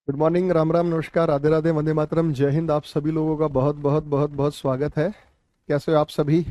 Good morning, Ram Ram, नमस्कार, राधे राधे, वंदे मातरम, जय हिंद। आप सभी लोगों का बहुत बहुत बहुत बहुत स्वागत है। कैसे हो आप सभी?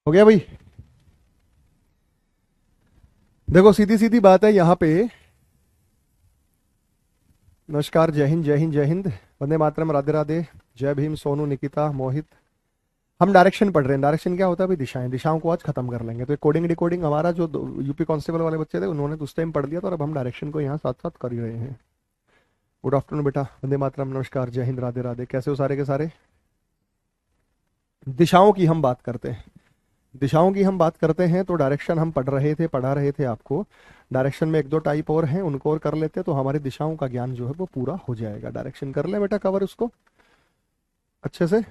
हो गया भाई। देखो, सीधी सीधी बात है यहाँ पे। नमस्कार, जय हिंद, जय हिंद, जय हिंद, वंदे मातरम, राधे राधे, जय भीम, सोनू, निकिता, मोहित। हम डायरेक्शन पढ़ रहे हैं। डायरेक्शन क्या होता है भाई? दिशाएं। दिशाओं को आज खत्म कर लेंगे। तो कोडिंग डिकोडिंग हमारा जो यूपी कांस्टेबल वाले बच्चे थे उन्होंने तो उस टाइम पढ़ लिया था, और अब हम डायरेक्शन को यहाँ साथ साथ कर ही रहे हैं। गुड आफ्टरनून बेटा, वंदे मातरम, नमस्कार, जय हिंद, राधे राधे। कैसे हो सारे के सारे? दिशाओं की हम बात करते हैं। दिशाओं की हम बात करते हैं तो डायरेक्शन हम पढ़ा रहे थे आपको। डायरेक्शन में एक दो टाइप और हैं, उनको और कर लेते हैं तो हमारी दिशाओं का ज्ञान जो है वो पूरा हो जाएगा। डायरेक्शन कर ले बेटा कवर उसको अच्छे से।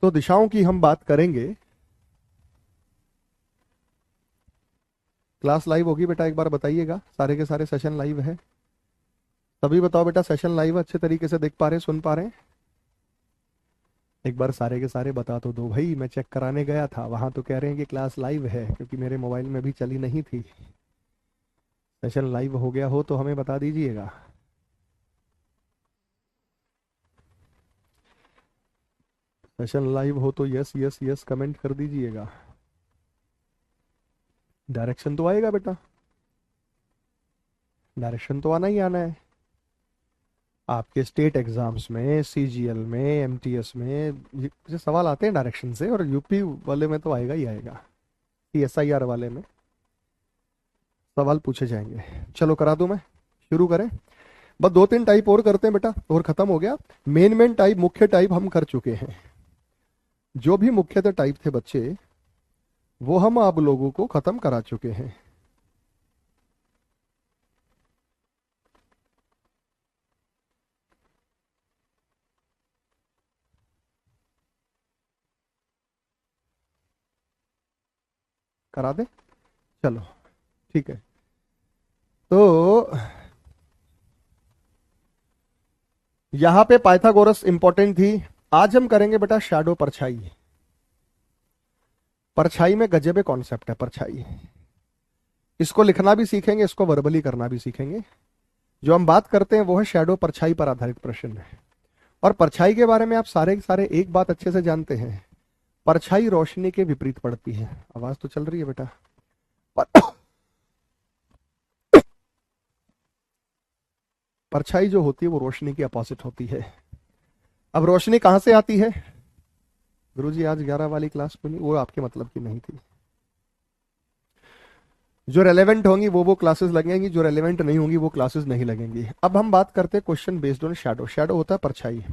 तो दिशाओं की हम बात करेंगे। क्लास लाइव होगी बेटा? एक बार बताइएगा। सारे के सारे सेशन लाइव है? सभी बताओ बेटा, सेशन लाइव अच्छे तरीके से देख पा रहे हैं, सुन पा रहे हैं? एक बार सारे के सारे बता तो दो भाई। मैं चेक कराने गया था, वहां तो कह रहे हैं कि क्लास लाइव है, क्योंकि मेरे मोबाइल में भी चली नहीं थी। सेशन लाइव हो गया हो तो हमें बता दीजिएगा। सेशन लाइव हो तो यस यस यस कमेंट कर दीजिएगा। डायरेक्शन तो आएगा बेटा, डायरेक्शन तो आना ही आना है। आपके स्टेट एग्जाम्स में, सीजीएल में, एमटीएस में ये सवाल आते हैं डायरेक्शन से, और यूपी वाले में तो आएगा ही आएगा। सीएसआईआर वाले में सवाल पूछे जाएंगे। चलो करा दूं मैं, शुरू करें? बस दो तीन टाइप और करते हैं बेटा, और खत्म हो गया। मेन टाइप, मुख्य टाइप हम कर चुके हैं। जो भी मुख्यतः टाइप थे बच्चे, वो हम आप लोगों को खत्म करा चुके हैं। करा दे? चलो ठीक है। तो यहां पे पाइथागोरस इंपॉर्टेंट थी। आज हम करेंगे बेटा शैडो, परछाई। परछाई में गजबे कॉन्सेप्ट है परछाई। इसको लिखना भी सीखेंगे, इसको वर्बली करना भी सीखेंगे। जो हम बात करते हैं वो है शैडो, परछाई पर आधारित प्रश्न है। और परछाई के बारे में आप सारे के सारे एक बात अच्छे से जानते हैं। परछाई रोशनी के विपरीत पड़ती है। आवाज तो चल रही है बेटा? पर, परछाई जो होती है वो रोशनी की अपोजिट होती है। अब रोशनी कहां से आती है? गुरुजी आज 11 वाली क्लास को नहीं, वो आपके मतलब की नहीं थी। जो रेलेवेंट होंगी वो क्लासेस लगेंगी, जो रेलेवेंट नहीं होंगी वो क्लासेस नहीं लगेंगी। अब हम बात करते हैं question based on shadow. Shadow होता है परछाई।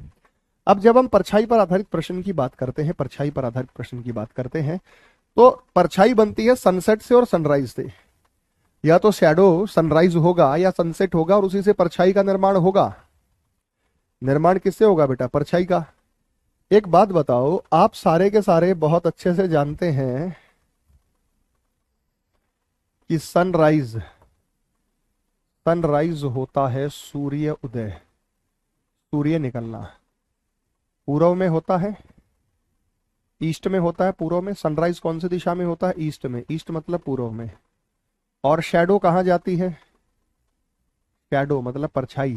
अब जब हम परछाई पर आधारित प्रश्न की बात करते हैं, परछाई पर आधारित प्रश्न की बात करते हैं, तो परछाई बनती है सनसेट से और सनराइज से। या तो शैडो सनराइज होगा या सनसेट होगा, और उसी से परछाई का निर्माण होगा। निर्माण किससे होगा बेटा? परछाई का। एक बात बताओ, आप सारे के सारे बहुत अच्छे से जानते हैं कि सनराइज, सनराइज होता है सूर्य उदय, सूर्य निकलना। पूर्व में होता है, ईस्ट में होता है, पूर्व में। सनराइज कौन सी दिशा में होता है? ईस्ट में। ईस्ट मतलब पूर्व में। और शैडो कहाँ जाती है? शैडो मतलब परछाई।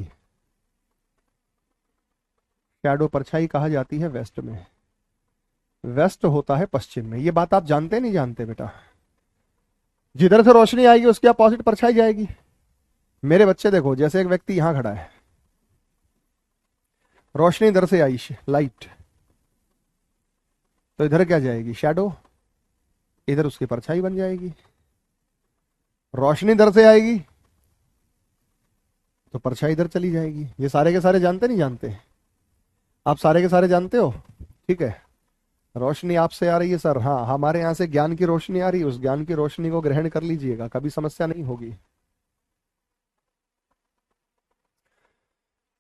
शैडो परछाई कहाँ जाती है? वेस्ट में। वेस्ट होता है पश्चिम में। ये बात आप जानते नहीं जानते बेटा? जिधर से रोशनी आएगी उसके अपोजिट परछाई जाएगी। मेरे बच्चे देखो, जैसे एक व्यक्ति यहां खड़ा है, रोशनी इधर से आई, लाइट, तो इधर क्या जाएगी? शैडो। इधर उसकी परछाई बन जाएगी। रोशनी इधर से आएगी तो परछाई इधर चली जाएगी। ये सारे के सारे जानते नहीं जानते? आप सारे के सारे जानते हो? ठीक है। रोशनी आपसे आ रही है सर, हाँ, हमारे यहाँ से ज्ञान की रोशनी आ रही है, उस ज्ञान की रोशनी को ग्रहण कर लीजिएगा, कभी समस्या नहीं होगी।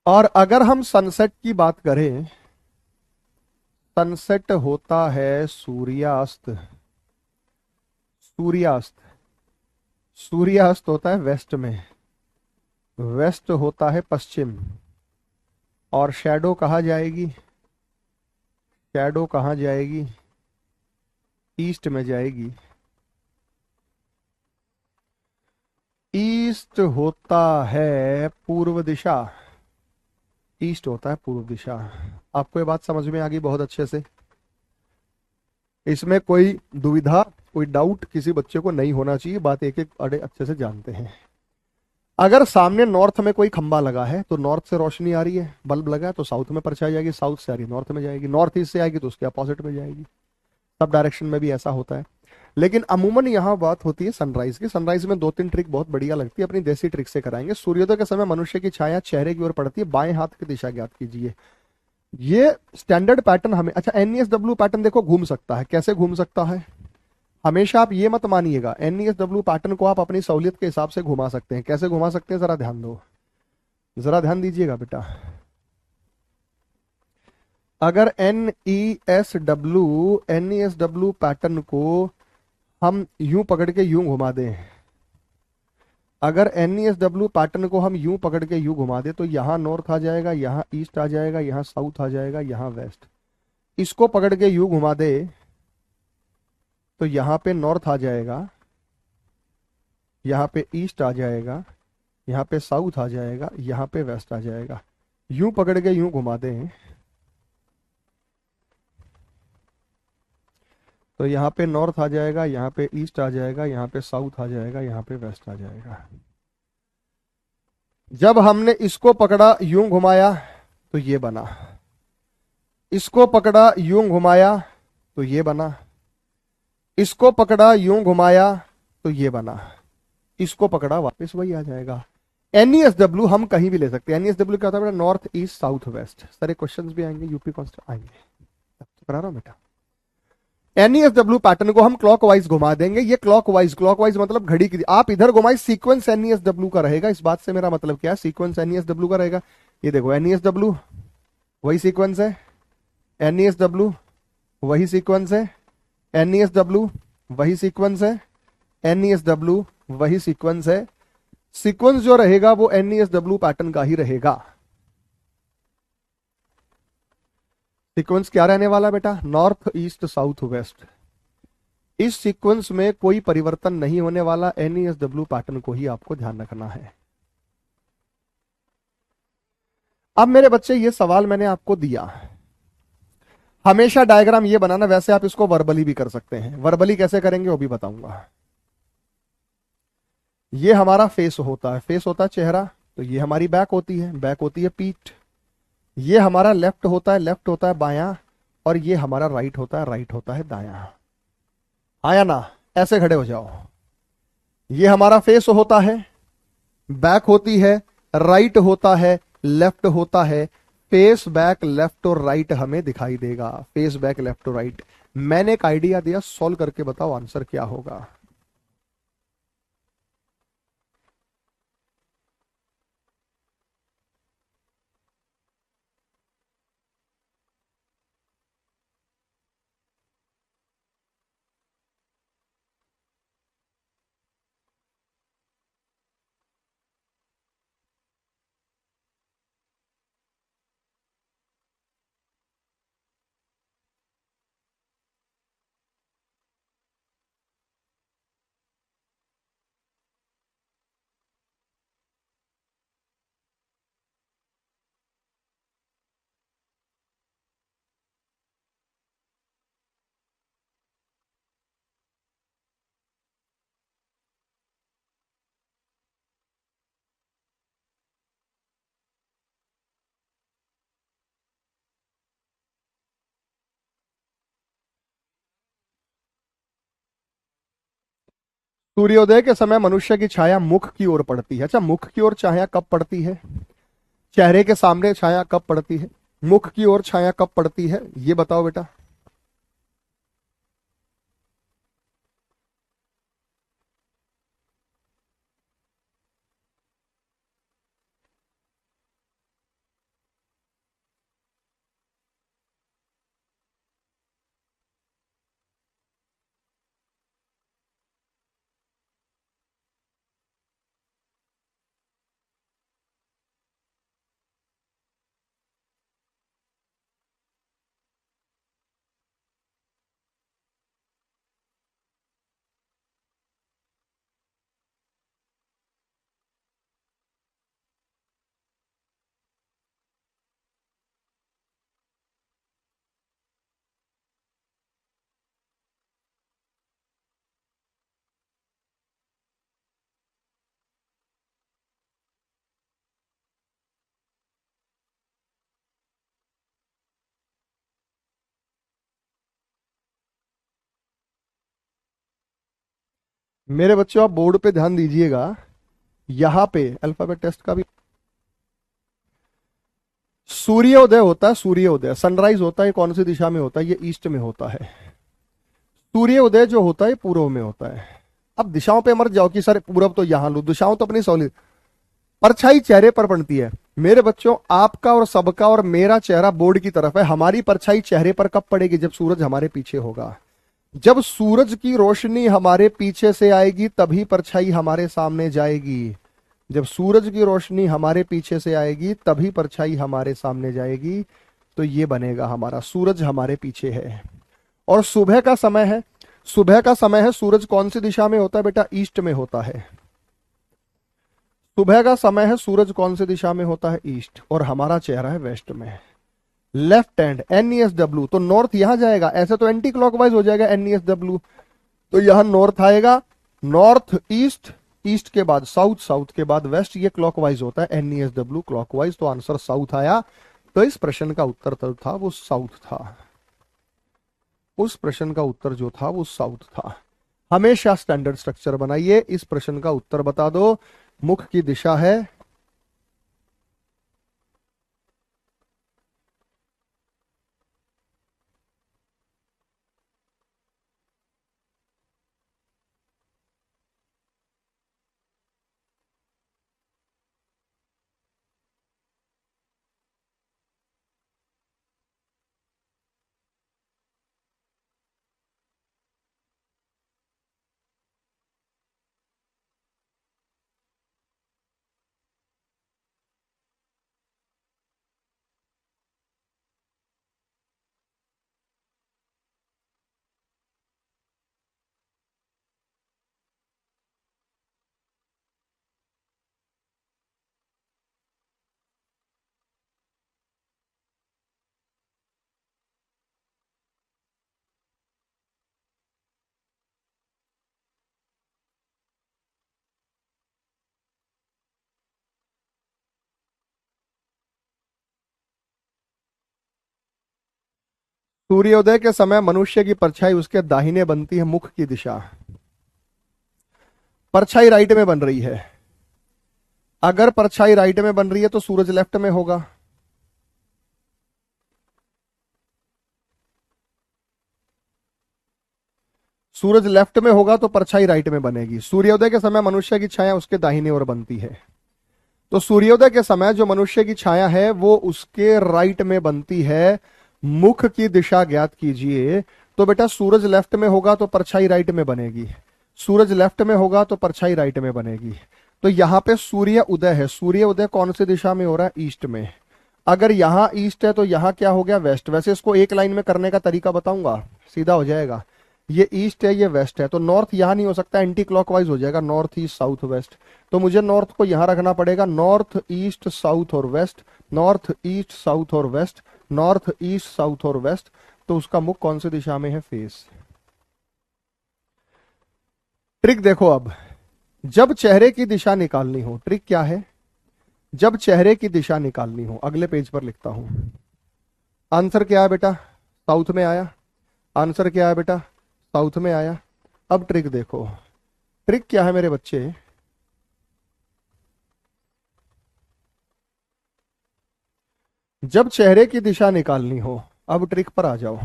और अगर हम सनसेट की बात करें, सनसेट होता है सूर्यास्त। सूर्यास्त। सूर्यास्त होता है वेस्ट में। वेस्ट होता है पश्चिम। और शैडो कहाँ जाएगी? शैडो कहाँ जाएगी? ईस्ट में जाएगी। ईस्ट होता है पूर्व दिशा। ईस्ट होता है पूर्व दिशा। आपको ये बात समझ में आ गई बहुत अच्छे से? इसमें कोई दुविधा, कोई डाउट किसी बच्चे को नहीं होना चाहिए। बात एक एक अड़े अच्छे से जानते हैं। अगर सामने नॉर्थ में कोई खंबा लगा है तो नॉर्थ से रोशनी आ रही है, बल्ब लगा है तो साउथ में परछाई जाएगी, साउथ से आ रही है नॉर्थ में जाएगी, नॉर्थ ईस्ट से आएगी तो उसके अपोजिट में जाएगी। सब डायरेक्शन में भी ऐसा होता है। लेकिन अमूमन यहाँ बात होती है सनराइज की। सनराइज में दो तीन ट्रिक बहुत बढ़िया लगती है, अपनी देसी ट्रिक से कराएंगे। सूर्योदय के समय मनुष्य की छाया चेहरे की ओर पड़ती है, बाएं हाथ की दिशा ज्ञात कीजिए। ये स्टैंडर्ड पैटर्न हमें, अच्छा, एनईएसडब्ल्यू पैटर्न देखो घूम सकता है। कैसे घूम सकता है? हमेशा आप ये मत मानिएगा, एनईएसडब्ल्यू पैटर्न को आप अपनी सहूलियत के हिसाब से घुमा सकते हैं। कैसे घुमा सकते हैं जरा ध्यान दो, जरा ध्यान दीजिएगा बेटा। अगर एनईएसडब्ल्यू पैटर्न को हम यूं पकड़ के यूं घुमा दें, अगर एनईएसडब्ल्यू पैटर्न को हम यूं पकड़ के यूं घुमा दें तो यहां नॉर्थ आ जाएगा, यहां ईस्ट आ जाएगा, यहां साउथ आ जाएगा, यहां वेस्ट। इसको पकड़ के यूं घुमा दे तो यहां पे नॉर्थ आ जाएगा, यहां पे ईस्ट आ जाएगा, यहाँ पे साउथ आ जाएगा, यहाँ पे वेस्ट आ जाएगा। यूं पकड़ के यूं घुमा दें तो यहाँ पे नॉर्थ आ जाएगा, यहाँ पे ईस्ट आ जाएगा, यहाँ पे साउथ आ जाएगा, यहाँ पे वेस्ट आ जाएगा। जब हमने इसको पकड़ा यूं घुमाया तो ये बना, इसको पकड़ा यूं घुमाया तो ये बना, इसको पकड़ा यूं घुमाया तो ये बना, इसको पकड़ा वापस वही आ जाएगा। एनईएसडब्ल्यू हम कहीं भी ले सकते हैं। एनईएसडब्ल्यू क्या होता है बेटा? North east south west. सारे क्वेश्चंस भी आएंगे, यूपी कॉन्स्ट आएंगे, तो करा रहा हूं बेटा। एनईएसडब्ल्यू पैटर्न को हम क्लॉकवाइज घुमा देंगे। ये क्लॉकवाइज, क्लॉकवाइज मतलब घड़ी की, आप इधर घुमाई, सीक्वेंस एनईएसडब्ल्यू का रहेगा। इस बात से मेरा मतलब क्या है? सीक्वेंस एनईएसडब्ल्यू का रहेगा। ये देखो एनईएसडब्ल्यू वही सीक्वेंस है, एनईएसडब्ल्यू वही सीक्वेंस है, एनईएसडब्ल्यू वही सीक्वेंस है, एनईएसडब्ल्यू वही सीक्वेंस है। सीक्वेंस जो रहेगा वो एनईएसडब्ल्यू पैटर्न का ही रहेगा। सीक्वेंस क्या रहने वाला बेटा? North east south west. इस सीक्वेंस में कोई परिवर्तन नहीं होने वाला। एनईएसडब्ल्यू पैटर्न को ही आपको ध्यान रखना है। अब मेरे बच्चे, ये सवाल मैंने आपको दिया, हमेशा डायग्राम ये बनाना। वैसे आप इसको वर्बली भी कर सकते हैं। वर्बली कैसे करेंगे वो भी बताऊंगा। ये हमारा फेस होता है, फेस होता है चेहरा। तो ये हमारी बैक होती है, बैक होती है पीठ। ये हमारा लेफ्ट होता है, लेफ्ट होता है बायां। और ये हमारा राइट होता है, राइट होता है दायां। आया ना? ऐसे खड़े हो जाओ। ये हमारा फेस होता है, बैक होती है, राइट होता है, लेफ्ट होता है। फेस, बैक, लेफ्ट और राइट हमें दिखाई देगा। फेस, बैक, लेफ्ट और राइट। मैंने एक आइडिया दिया, सॉल्व करके बताओ आंसर क्या होगा। सूर्योदय के समय मनुष्य की छाया मुख की ओर पड़ती है। अच्छा, मुख की ओर छाया कब पड़ती है? चेहरे के सामने छाया कब पड़ती है? मुख की ओर छाया कब पड़ती है, ये बताओ बेटा। मेरे बच्चों, आप बोर्ड पे ध्यान दीजिएगा। यहां पे अल्फाबेट टेस्ट का भी सूर्योदय होता है। सूर्योदय, सनराइज होता है, कौन सी दिशा में होता है? ये ईस्ट में होता है। सूर्योदय जो होता है पूर्व में होता है। अब दिशाओं पे मत जाओ कि सर पूरब तो यहां लो, दिशाओं तो अपनी सॉलिड। परछाई चेहरे पर पड़ती है। मेरे बच्चों, आपका और सबका और मेरा चेहरा बोर्ड की तरफ है। हमारी परछाई चेहरे पर कब पड़ेगी? जब सूरज हमारे पीछे होगा। जब सूरज की रोशनी हमारे पीछे से आएगी तभी परछाई हमारे सामने जाएगी। जब सूरज की रोशनी हमारे पीछे से आएगी तभी परछाई हमारे सामने जाएगी। तो ये बनेगा हमारा, सूरज हमारे पीछे है और सुबह का समय है। सुबह का समय है, सूरज कौन सी दिशा में होता है बेटा? ईस्ट में होता है। सुबह का समय है, सूरज कौन सी दिशा में होता है? ईस्ट। और हमारा चेहरा है वेस्ट में। लेफ्ट हैंड NESW, तो नॉर्थ यहां जाएगा। ऐसे तो एंटी क्लॉकवाइज हो जाएगा NESW, तो यहां नॉर्थ आएगा। नॉर्थ ईस्ट, ईस्ट के बाद साउथ, साउथ के बाद वेस्ट। ये क्लॉकवाइज होता है NESW, क्लॉकवाइज। तो आंसर साउथ आया। तो इस प्रश्न का उत्तर तो था वो साउथ था। उस प्रश्न का उत्तर जो था वो साउथ था। हमेशा स्टैंडर्ड स्ट्रक्चर बनाइए। इस प्रश्न का उत्तर बता दो। मुख की दिशा है सूर्योदय के समय मनुष्य की परछाई उसके दाहिने बनती है, मुख की दिशा। परछाई राइट में बन रही है। अगर परछाई राइट में बन रही है तो सूरज लेफ्ट में होगा। सूरज लेफ्ट में होगा तो परछाई राइट में बनेगी। सूर्योदय के समय मनुष्य की छाया उसके दाहिने ओर बनती है। तो सूर्योदय के समय जो मनुष्य की छाया है वो उसके राइट में बनती है। मुख की दिशा ज्ञात कीजिए। तो बेटा सूरज लेफ्ट में होगा तो परछाई राइट में बनेगी। सूरज लेफ्ट में होगा तो परछाई राइट में बनेगी। तो यहां पे सूर्य उदय है। सूर्य उदय कौन सी दिशा में हो रहा है? ईस्ट में। अगर यहां ईस्ट है तो यहां क्या हो गया? वेस्ट। वैसे इसको एक लाइन में करने का तरीका बताऊंगा, सीधा हो जाएगा। ये ईस्ट है, ये वेस्ट है, तो नॉर्थ यहां नहीं हो सकता, एंटी क्लॉकवाइज हो जाएगा। North east south west. तो मुझे नॉर्थ को यहां रखना पड़ेगा। नॉर्थ ईस्ट साउथ और वेस्ट, नॉर्थ ईस्ट साउथ और वेस्ट, नॉर्थ ईस्ट साउथ और वेस्ट। तो उसका मुख कौन सी दिशा में है? फेस। ट्रिक देखो अब। जब चेहरे की दिशा निकालनी हो, ट्रिक क्या है? जब चेहरे की दिशा निकालनी हो, अगले पेज पर लिखता हूं। आंसर क्या है बेटा? साउथ में आया। आंसर क्या है बेटा? साउथ में आया। अब ट्रिक देखो। ट्रिक क्या है मेरे बच्चे? जब चेहरे की दिशा निकालनी हो, अब ट्रिक पर आ जाओ।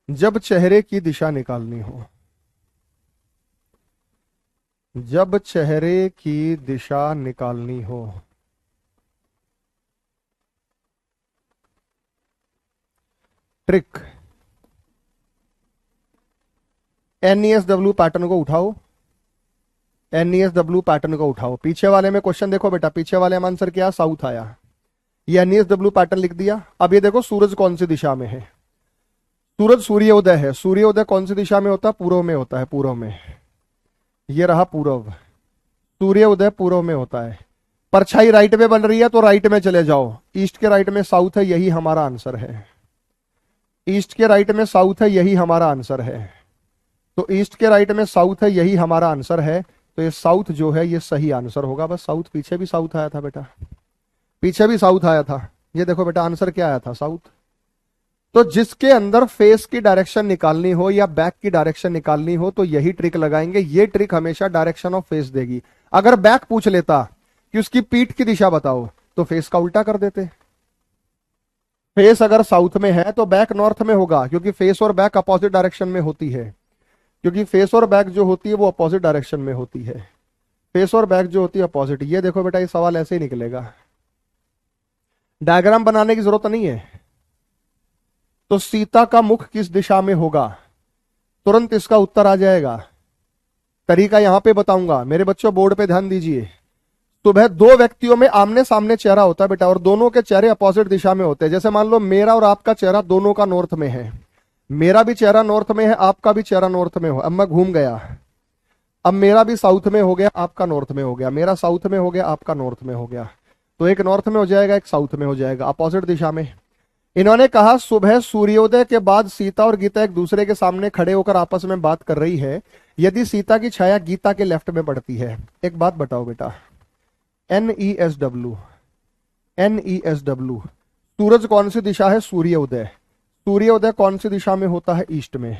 जब चेहरे की दिशा निकालनी हो, जब चेहरे की दिशा निकालनी हो, ट्रिक, NESW पैटर्न को उठाओ। NESW पैटर्न को उठाओ। पीछे वाले में क्वेश्चन देखो बेटा, पीछे वाले में आंसर क्या? साउथ आया। ये NESW पैटर्न लिख दिया। अब ये देखो सूरज कौन सी दिशा में है। सूरज सूर्योदय है। सूर्योदय कौन सी दिशा में होता है? पूर्व में होता है, पूर्व में। ये रहा पूर्व। सूर्योदय पूर्व में होता है। परछाई राइट में बन रही है तो राइट में चले जाओ। ईस्ट के राइट में साउथ है, यही हमारा आंसर है। ईस्ट के राइट में साउथ है, यही हमारा आंसर है। तो ईस्ट के राइट में साउथ है, यही हमारा आंसर है। तो ये साउथ जो है ये सही आंसर होगा। बस साउथ, पीछे भी साउथ आया था बेटा, पीछे भी साउथ आया था। ये देखो बेटा आंसर क्या आया था? साउथ। तो जिसके अंदर फेस की डायरेक्शन निकालनी हो या बैक की डायरेक्शन निकालनी हो तो यही ट्रिक लगाएंगे। ये ट्रिक हमेशा डायरेक्शन ऑफ फेस देगी। अगर बैक पूछ लेता कि उसकी पीठ की दिशा बताओ तो फेस का उल्टा कर देते। फेस अगर साउथ में है तो बैक नॉर्थ में होगा, क्योंकि फेस और बैक अपोजिट डायरेक्शन में होती है। क्योंकि फेस और बैक जो होती है वो अपोजिट डायरेक्शन में होती है। फेस और बैक जो होती है अपोजिट। ये देखो बेटा ये सवाल ऐसे ही निकलेगा। डायग्राम बनाने की जरूरत नहीं है। तो सीता का मुख किस दिशा में होगा? तुरंत इसका उत्तर आ जाएगा। तरीका यहां पे बताऊंगा। मेरे बच्चों बोर्ड पे ध्यान दीजिए। सुबह दो व्यक्तियों में आमने सामने चेहरा होता है बेटा, और दोनों के चेहरे अपोजिट दिशा में होते हैं। जैसे मान लो मेरा और आपका चेहरा दोनों का नॉर्थ में है। मेरा भी चेहरा नॉर्थ में है, आपका भी चेहरा नॉर्थ में हो। अब मैं घूम गया, अब मेरा भी साउथ में हो गया, आपका नॉर्थ में हो गया। मेरा साउथ में हो गया, आपका नॉर्थ में हो गया। तो एक नॉर्थ में हो जाएगा, एक साउथ में हो जाएगा, अपोजिट दिशा में। इन्होंने कहा सुबह सूर्योदय के बाद सीता और गीता एक दूसरे के सामने खड़े होकर आपस में बात कर रही है। यदि सीता की छाया गीता के लेफ्ट में पड़ती है, एक बात बताओ बेटा, NESW, NESW, सूरज कौन सी दिशा है? सूर्योदय। सूर्योदय कौन सी दिशा में होता है? ईस्ट में।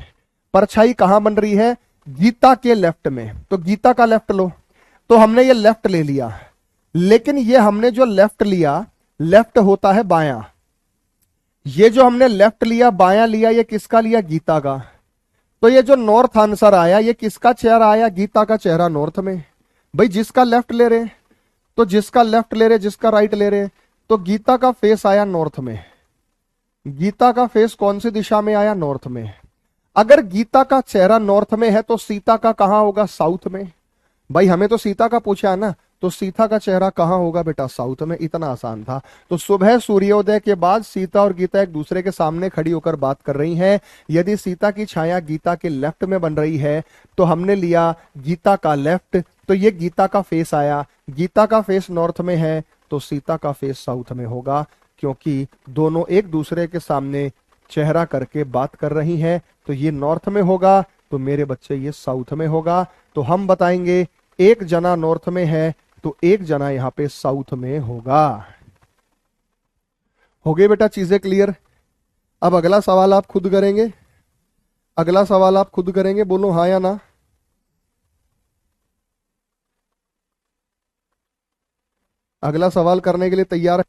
परछाई कहां बन रही है? गीता के लेफ्ट में। तो गीता का लेफ्ट लो। तो हमने ये लेफ्ट ले लिया, लेकिन ये हमने जो लेफ्ट लिया, लेफ्ट होता है बायां। ये जो हमने लेफ्ट लिया, बायां लिया, ये किसका लिया? गीता का। तो ये जो नॉर्थ आंसर आया, ये किसका चेहरा आया? गीता का चेहरा नॉर्थ में। भाई जिसका लेफ्ट ले रहे, तो जिसका लेफ्ट ले रहे, जिसका राइट ले रहे, तो गीता का फेस आया नॉर्थ में। गीता का फेस कौन सी दिशा में आया? नॉर्थ में। अगर गीता का चेहरा नॉर्थ में है तो सीता का कहां होगा? साउथ में। भाई हमें तो सीता का पूछा है ना, तो सीता का चेहरा कहां होगा बेटा? साउथ में। इतना आसान था। तो सुबह सूर्योदय के बाद सीता और गीता एक दूसरे के सामने खड़ी होकर बात कर रही हैं। यदि सीता की छाया गीता के लेफ्ट में बन रही है तो हमने लिया गीता का लेफ्ट, तो ये गीता का फेस आया। गीता का फेस नॉर्थ में है तो सीता का फेस साउथ में होगा, क्योंकि दोनों एक दूसरे के सामने चेहरा करके बात कर रही हैं। तो ये नॉर्थ में होगा, तो मेरे बच्चे ये साउथ में होगा। तो हम बताएंगे एक जना नॉर्थ में है तो एक जना यहां पे साउथ में होगा। हो गई बेटा चीजें क्लियर? अब अगला सवाल आप खुद करेंगे। अगला सवाल आप खुद करेंगे, बोलो हाँ या ना। अगला सवाल करने के लिए तैयार है?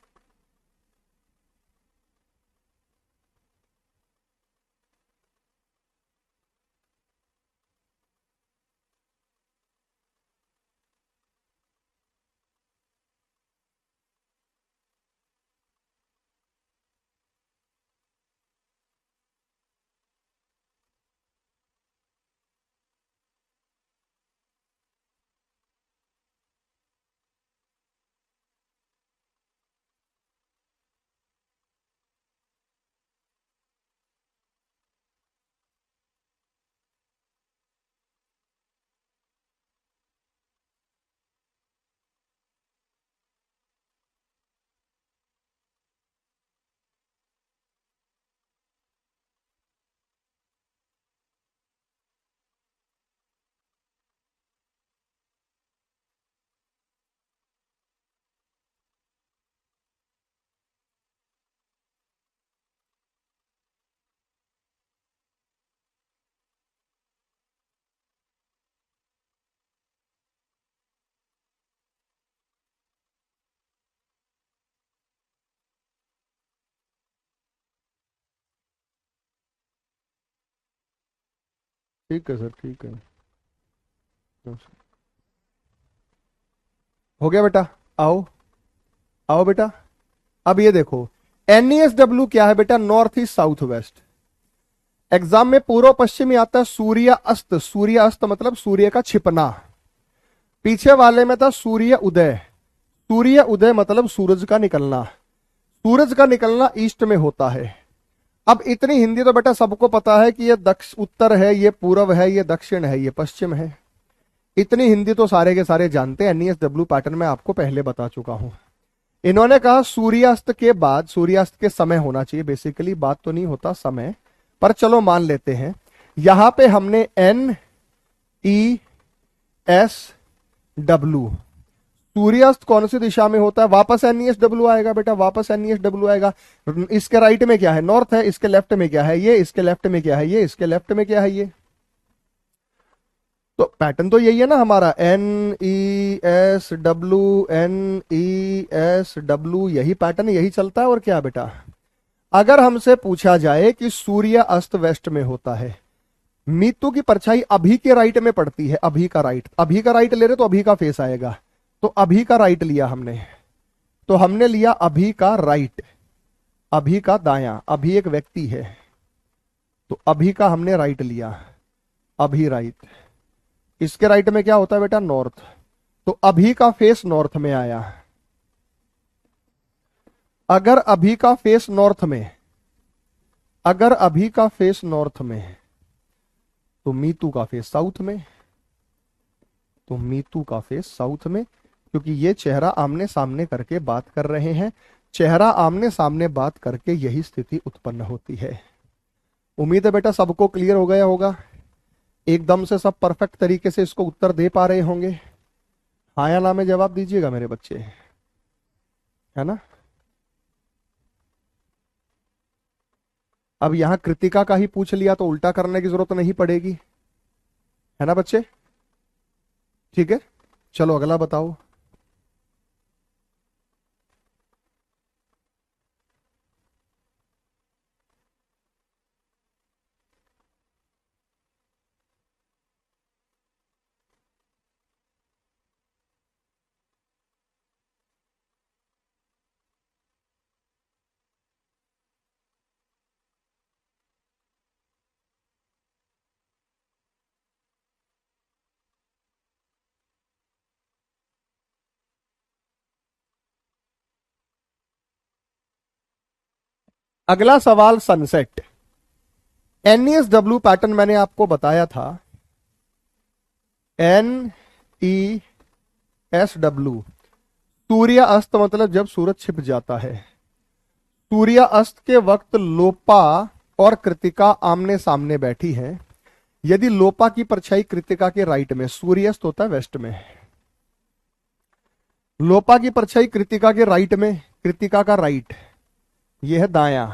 ठीक है सर, ठीक है। हो गया बेटा। आओ, आओ बेटा। अब ये देखो, NESW क्या है बेटा? North east south west. Exam में पूर्व पश्चिमी आता है सूर्य अस्त। सूर्य अस्त मतलब सूर्य का छिपना। पीछे वाले में था सूर्य उदय। सूर्य उदय मतलब सूरज का निकलना। सूरज का निकलना ईस्ट में होता है। अब इतनी हिंदी तो बेटा सबको पता है कि ये उत्तर है, ये पूर्व है, ये दक्षिण है, ये पश्चिम है। इतनी हिंदी तो सारे के सारे जानते हैं। NESW पैटर्न में आपको पहले बता चुका हूं। इन्होंने कहा सूर्यास्त के बाद, सूर्यास्त के समय होना चाहिए। बेसिकली बात तो नहीं होता समय, पर चलो मान लेते हैं। यहां पे हमने NESW, सूर्यास्त कौन सी दिशा में होता है? वापस NESW आएगा बेटा, वापस NESW आएगा। इसके राइट में क्या है? नॉर्थ है। इसके लेफ्ट में क्या है? ये। इसके लेफ्ट में क्या है? ये। इसके लेफ्ट में क्या है? ये। तो पैटर्न तो यही है ना हमारा, NESW, NESW, यही पैटर्न, यही चलता है। और क्या बेटा? अगर हमसे पूछा जाए कि सूर्य अस्त वेस्ट में होता है, मीतू की परछाई अभी के राइट में पड़ती है, अभी का राइट, अभी का राइट ले रहे तो अभी का फेस आएगा। तो अभी का राइट लिया हमने, तो हमने लिया अभी का राइट, अभी का दायां। अभी एक व्यक्ति है, तो अभी का हमने राइट लिया, अभी राइट। इसके राइट में क्या होता है बेटा? नॉर्थ। तो अभी का फेस नॉर्थ में आया। अगर अभी का फेस नॉर्थ में, अगर अभी का फेस नॉर्थ में है, तो मीतू का फेस साउथ में। तो मीतू का फेस साउथ में, क्योंकि ये चेहरा आमने सामने करके बात कर रहे हैं। चेहरा आमने सामने बात करके यही स्थिति उत्पन्न होती है। उम्मीद है बेटा सबको क्लियर हो गया होगा। एकदम से सब परफेक्ट तरीके से इसको उत्तर दे पा रहे होंगे। हाँ या ना में जवाब दीजिएगा मेरे बच्चे, है ना? अब यहां कृतिका का ही पूछ लिया तो उल्टा करने की जरूरत नहीं पड़ेगी, है ना बच्चे? ठीक है, चलो अगला बताओ। अगला सवाल सनसेट। NESW पैटर्न मैंने आपको बताया था। NESW, सूर्य अस्त मतलब जब सूरज छिप जाता है। सूर्य अस्त के वक्त लोपा और कृतिका आमने सामने बैठी हैं। यदि लोपा की परछाई कृतिका के राइट में, सूर्यास्त होता है वेस्ट में, लोपा की परछाई कृतिका के राइट में, कृतिका का राइट, यह है दायां।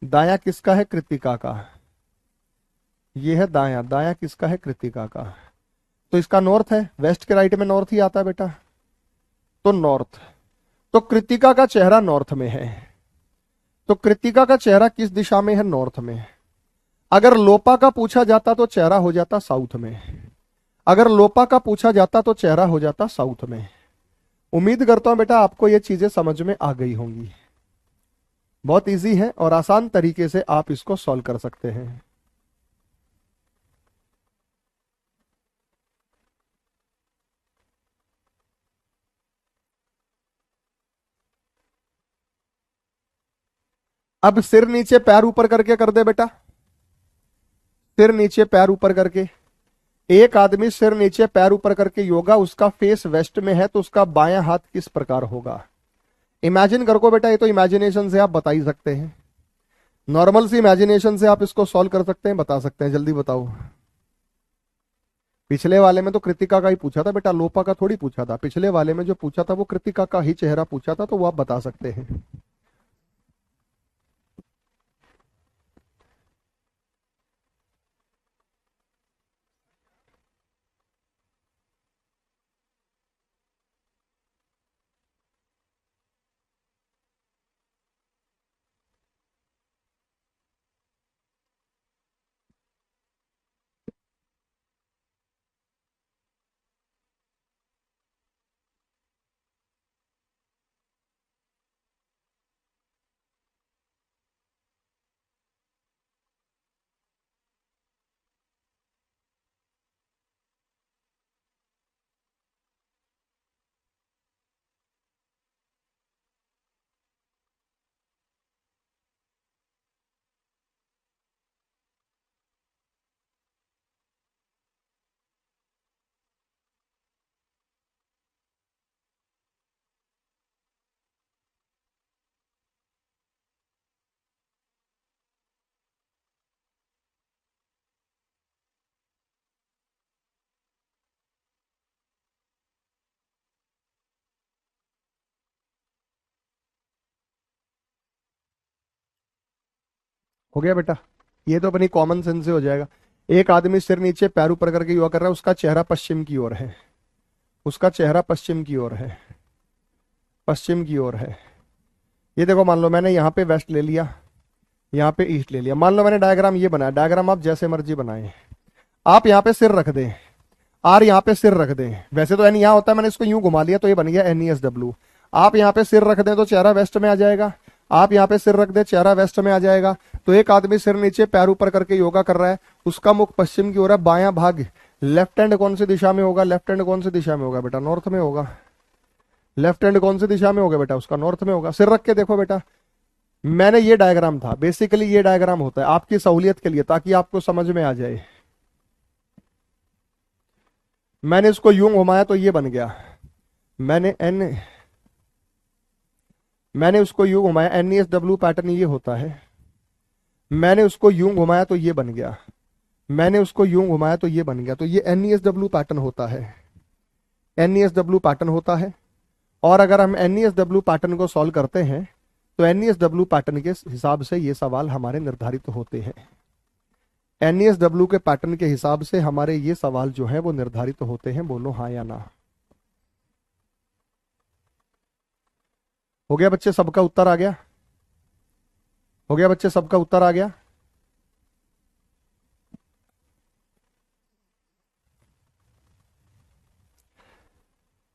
दायां किसका है? कृतिका का। यह है दायां, दायां किसका है? कृतिका का। तो इसका नॉर्थ है, वेस्ट के राइट में नॉर्थ ही आता है बेटा, तो नॉर्थ। तो कृतिका का चेहरा नॉर्थ में है। तो कृतिका का चेहरा किस दिशा में है? नॉर्थ में। अगर लोपा का पूछा जाता तो चेहरा हो जाता साउथ में। अगर लोपा का पूछा जाता तो चेहरा हो जाता साउथ में। उम्मीद करता हूं बेटा आपको ये चीजें समझ में आ गई होंगी। बहुत इजी है और आसान तरीके से आप इसको सॉल्व कर सकते हैं। अब सिर नीचे पैर ऊपर करके कर दे बेटा। सिर नीचे पैर ऊपर करके। एक आदमी सिर नीचे पैर ऊपर करके योगा, उसका फेस वेस्ट में है, तो उसका बायां हाथ किस प्रकार होगा? इमेजिन करो बेटा, ये तो इमेजिनेशन से आप बता ही सकते हैं। नॉर्मल सी इमेजिनेशन से आप इसको सॉल्व कर सकते हैं, बता सकते हैं। जल्दी बताओ। पिछले वाले में तो कृतिका का ही पूछा था बेटा, लोपा का थोड़ी पूछा था। पिछले वाले में जो पूछा था वो कृतिका का ही चेहरा पूछा था, तो वो आप बता सकते हैं। हो गया बेटा, ये तो अपनी कॉमन सेंस से हो जाएगा। एक आदमी सिर नीचे पैर ऊपर करके योगा कर रहा है, उसका चेहरा पश्चिम की ओर है, उसका चेहरा पश्चिम की ओर है, पश्चिम की ओर है। ये देखो, मान लो मैंने यहाँ पे वेस्ट ले लिया, यहाँ पे ईस्ट ले लिया। मान लो मैंने डायग्राम ये बनाया, डायग्राम आप जैसे मर्जी बनाए। आप यहाँ पे सिर रख दें, आर यहाँ पे सिर रख दें, वैसे तो एन यहाँ होता है, मैंने इसको यूं घुमा लिया तो ये बन गया NESW। आप यहाँ पे सिर रख दें तो चेहरा वेस्ट में आ जाएगा, आप यहाँ पे सिर रख दें चेहरा वेस्ट में आ जाएगा। तो एक आदमी सिर नीचे पैर ऊपर करके योगा कर रहा है, उसका मुख पश्चिम की ओर है, बायां भाग लेफ्ट हैंड कौन सी दिशा में होगा, लेफ्ट हैंड कौन सी दिशा में होगा बेटा, नॉर्थ में होगा। लेफ्ट हैंड कौन सी दिशा में होगा बेटा, उसका नॉर्थ में होगा। सिर रख के देखो बेटा, मैंने ये डायग्राम था, बेसिकली ये डायग्राम होता है आपकी सहूलियत के लिए, ताकि आपको समझ में आ जाए। मैंने इसको यूं घुमाया तो ये बन गया, मैंने उसको यूं घुमाया, NESW पैटर्न ये होता है। मैंने उसको यूं घुमाया तो ये बन गया, मैंने उसको यूं घुमाया तो ये बन गया। तो ये NESW पैटर्न होता है, NESW पैटर्न होता है। और अगर हम NESW पैटर्न को सॉल्व करते हैं तो NESW पैटर्न के हिसाब से ये सवाल हमारे निर्धारित होते हैं। NESW के पैटर्न के हिसाब से हमारे ये सवाल जो है वो निर्धारित होते हैं। बोलो हाँ या ना। हो गया बच्चे, सबका उत्तर आ गया? हो गया बच्चे, सबका उत्तर आ गया?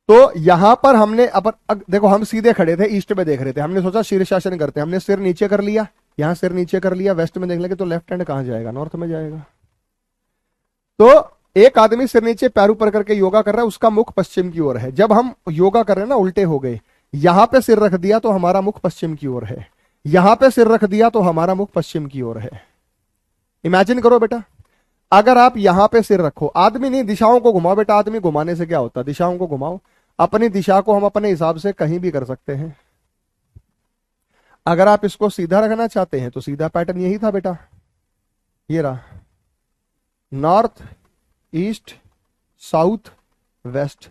तो यहां पर हमने देखो, हम सीधे खड़े थे, ईस्ट में देख रहे थे, हमने सोचा शीर्षासन करते हैं, हमने सिर नीचे कर लिया, यहां सिर नीचे कर लिया, वेस्ट में देख लगे तो लेफ्ट हैंड कहां जाएगा, नॉर्थ में जाएगा। तो एक आदमी सिर नीचे पैर ऊपर करके योगा कर रहा है, उसका मुख पश्चिम की ओर है। जब हम योगा कर रहे हैं ना, उल्टे हो गए, यहां पे सिर रख दिया तो हमारा मुख पश्चिम की ओर है, यहां पे सिर रख दिया तो हमारा मुख पश्चिम की ओर है। इमेजिन करो बेटा, अगर आप यहां पे सिर रखो, आदमी नहीं, दिशाओं को घुमाओ बेटा, आदमी घुमाने से क्या होता है, दिशाओं को घुमाओ, अपनी दिशा को हम अपने हिसाब से कहीं भी कर सकते हैं। अगर आप इसको सीधा रखना चाहते हैं तो सीधा पैटर्न यही था बेटा, ये रहा, नॉर्थ ईस्ट साउथ वेस्ट।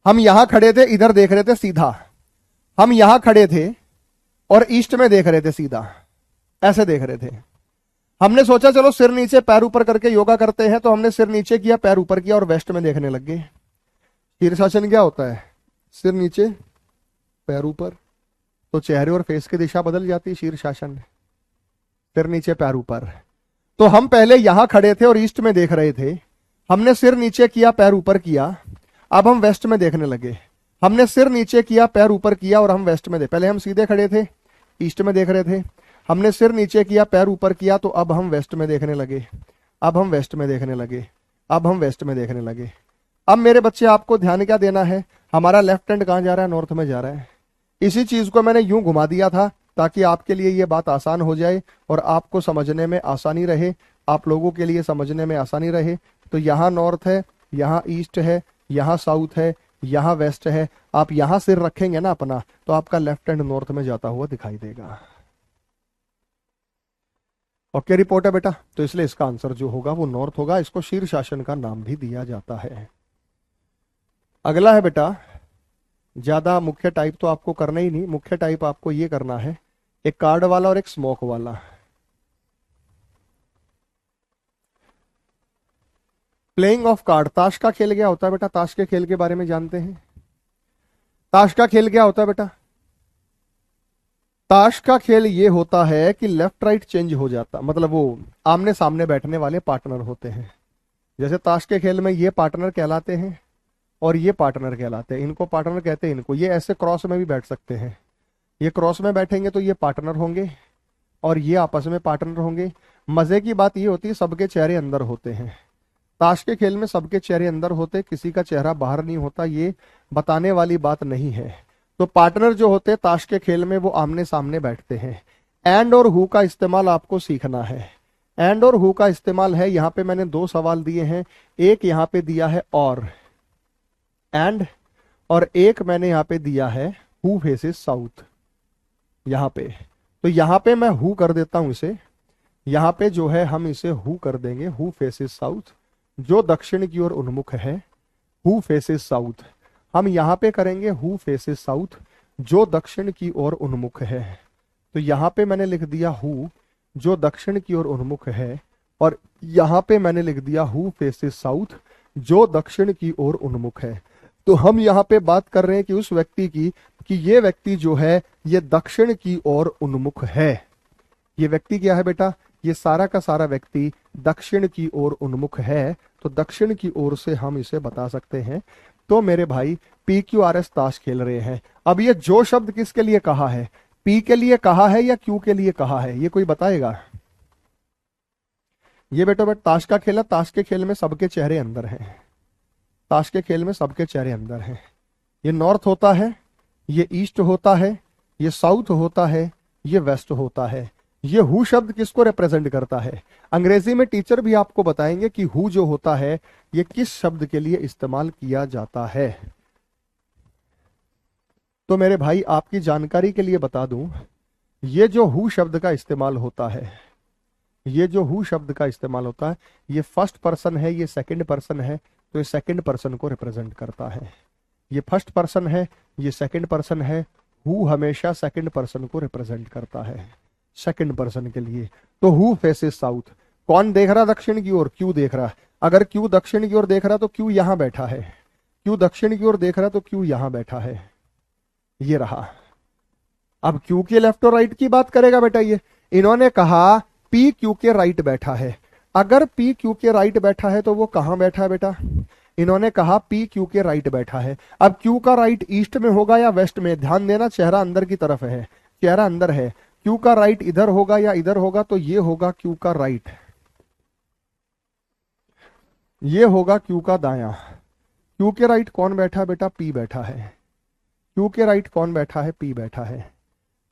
हम यहां खड़े थे, इधर देख रहे थे सीधा, हम यहां खड़े थे और ईस्ट में देख रहे थे सीधा, ऐसे देख रहे थे। हमने सोचा चलो सिर नीचे पैर ऊपर करके योगा करते हैं, तो हमने सिर नीचे किया, पैर ऊपर किया और वेस्ट में देखने लग गए। शीर्षासन क्या होता है, सिर नीचे पैर ऊपर, तो चेहरे और फेस की दिशा बदल जाती है। शीर्षासन सिर नीचे पैर ऊपर, तो हम पहले यहां खड़े थे और ईस्ट में देख रहे थे, हमने सिर नीचे किया पैर ऊपर किया, अब हम वेस्ट में देखने लगे। हमने सिर नीचे किया पैर ऊपर किया और हम वेस्ट में पहले हम सीधे खड़े थे, ईस्ट में देख रहे थे, हमने सिर नीचे किया पैर ऊपर किया तो अब हम वेस्ट में देखने लगे, अब हम वेस्ट में देखने लगे, अब हम वेस्ट में देखने लगे। अब मेरे बच्चे आपको ध्यान क्या देना है, हमारा लेफ्ट हैंड कहां जा रहा है, नॉर्थ में जा रहा है। इसी चीज को मैंने यूं घुमा दिया था ताकि आपके लिए ये बात आसान हो जाए और आपको समझने में आसानी रहे, आप लोगों के लिए समझने में आसानी रहे। तो यहाँ नॉर्थ है, यहाँ ईस्ट है, यहाँ साउथ है, यहाँ वेस्ट है। आप यहां सिर रखेंगे ना अपना, तो आपका लेफ्ट हैंड नॉर्थ में जाता हुआ दिखाई देगा। ओके रिपोर्ट है बेटा, तो इसलिए इसका आंसर जो होगा वो नॉर्थ होगा। इसको शीर्षासन का नाम भी दिया जाता है। अगला है बेटा, ज्यादा मुख्य टाइप तो आपको करना ही नहीं, मुख्य टाइप आपको ये करना है, एक कार्ड वाला और एक स्मोक वाला। प्लेइंग ऑफ कार्ड, ताश का खेल क्या होता है बेटा, ताश के खेल के बारे में जानते हैं? ताश का खेल क्या होता है बेटा? ताश का खेल ये होता है कि लेफ्ट राइट चेंज हो जाता, मतलब वो आमने सामने बैठने वाले पार्टनर होते हैं। जैसे ताश के खेल में ये पार्टनर कहलाते हैं और ये पार्टनर कहलाते हैं, इनको पार्टनर कहते हैं इनको। ये ऐसे क्रॉस में भी बैठ सकते हैं, ये क्रॉस में बैठेंगे तो ये पार्टनर होंगे और ये आपस में पार्टनर होंगे। मजे की बात ये होती है सबके चेहरे अंदर होते हैं। ताश के खेल में सबके चेहरे अंदर होते, किसी का चेहरा बाहर नहीं होता, ये बताने वाली बात नहीं है। तो पार्टनर जो होते हैं ताश के खेल में वो आमने सामने बैठते हैं। एंड और हु का इस्तेमाल आपको सीखना है। एंड और हु का इस्तेमाल है, यहाँ पे मैंने दो सवाल दिए हैं, एक यहाँ पे दिया है और एंड, और एक मैंने यहाँ पे दिया है हु फेसेस साउथ। यहाँ पे तो यहाँ पे मैं हु कर देता हूं इसे, यहाँ पे जो है हम इसे हु कर देंगे, हु फेसेस साउथ, जो दक्षिण की ओर उन्मुख है, हु फेसेस साउथ। हम यहाँ पे करेंगे हु फेसेस साउथ, जो दक्षिण की ओर उन्मुख है। तो यहाँ पे मैंने लिख दिया हु, जो दक्षिण की ओर उन्मुख है, और यहां पे मैंने लिख दिया हु फेसेस साउथ, जो दक्षिण की ओर उन्मुख है। तो हम यहाँ पे बात कर रहे हैं कि उस व्यक्ति की, कि ये व्यक्ति जो है ये दक्षिण की ओर उन्मुख है। ये व्यक्ति क्या है बेटा, ये सारा का सारा व्यक्ति दक्षिण की ओर उन्मुख है। तो दक्षिण की ओर से हम इसे बता सकते हैं। तो मेरे भाई पी क्यू आर एस ताश खेल रहे हैं। अब ये जो शब्द किसके लिए कहा है, पी के लिए कहा है या क्यू के लिए कहा है, ये कोई बताएगा? ये बेटा ताश का खेल है, ताश के खेल में सबके चेहरे अंदर हैं। ताश के खेल में सबके चेहरे अंदर हैं। ये नॉर्थ होता है, ये ईस्ट होता है, ये साउथ होता है, ये वेस्ट होता है। ये हु शब्द किसको रिप्रेजेंट करता है? अंग्रेजी में टीचर भी आपको बताएंगे कि हु जो होता है ये किस शब्द के लिए इस्तेमाल किया जाता है। तो मेरे भाई आपकी जानकारी के लिए बता दूं, ये जो हु शब्द का इस्तेमाल होता है, ये जो हु शब्द का इस्तेमाल होता है, ये फर्स्ट पर्सन है, ये सेकंड पर्सन है, तो ये सेकंड पर्सन को रिप्रेजेंट करता है। ये फर्स्ट पर्सन है, ये सेकंड पर्सन है। हु हमेशा सेकंड पर्सन को रिप्रेजेंट करता है, सेकंड पर्सन के लिए। तो हु फेसेस साउथ, कौन देख रहा दक्षिण की ओर? क्यू देख रहा। अगर क्यू दक्षिण की ओर देख रहा तो क्यू यहां बैठा है, क्यू दक्षिण की ओर देख रहा तो क्यू यहां बैठा है, ये रहा। अब क्यू के लेफ्ट और राइट की बात करेगा बेटा, ये इन्होंने कहा पी क्यू के राइट बैठा है। अगर पी क्यू के राइट बैठा है तो वो कहां बैठा है बेटा? इन्होंने कहा पी क्यू के राइट बैठा है। अब क्यू का राइट ईस्ट में होगा या वेस्ट में? ध्यान देना, चेहरा अंदर की तरफ है, चेहरा अंदर है। क्यू का राइट इधर होगा या इधर होगा? तो ये होगा क्यू का राइट, ये होगा क्यू का दायां। क्यू के राइट कौन बैठा है बेटा? पी बैठा है। क्यू के राइट कौन बैठा है? पी बैठा है।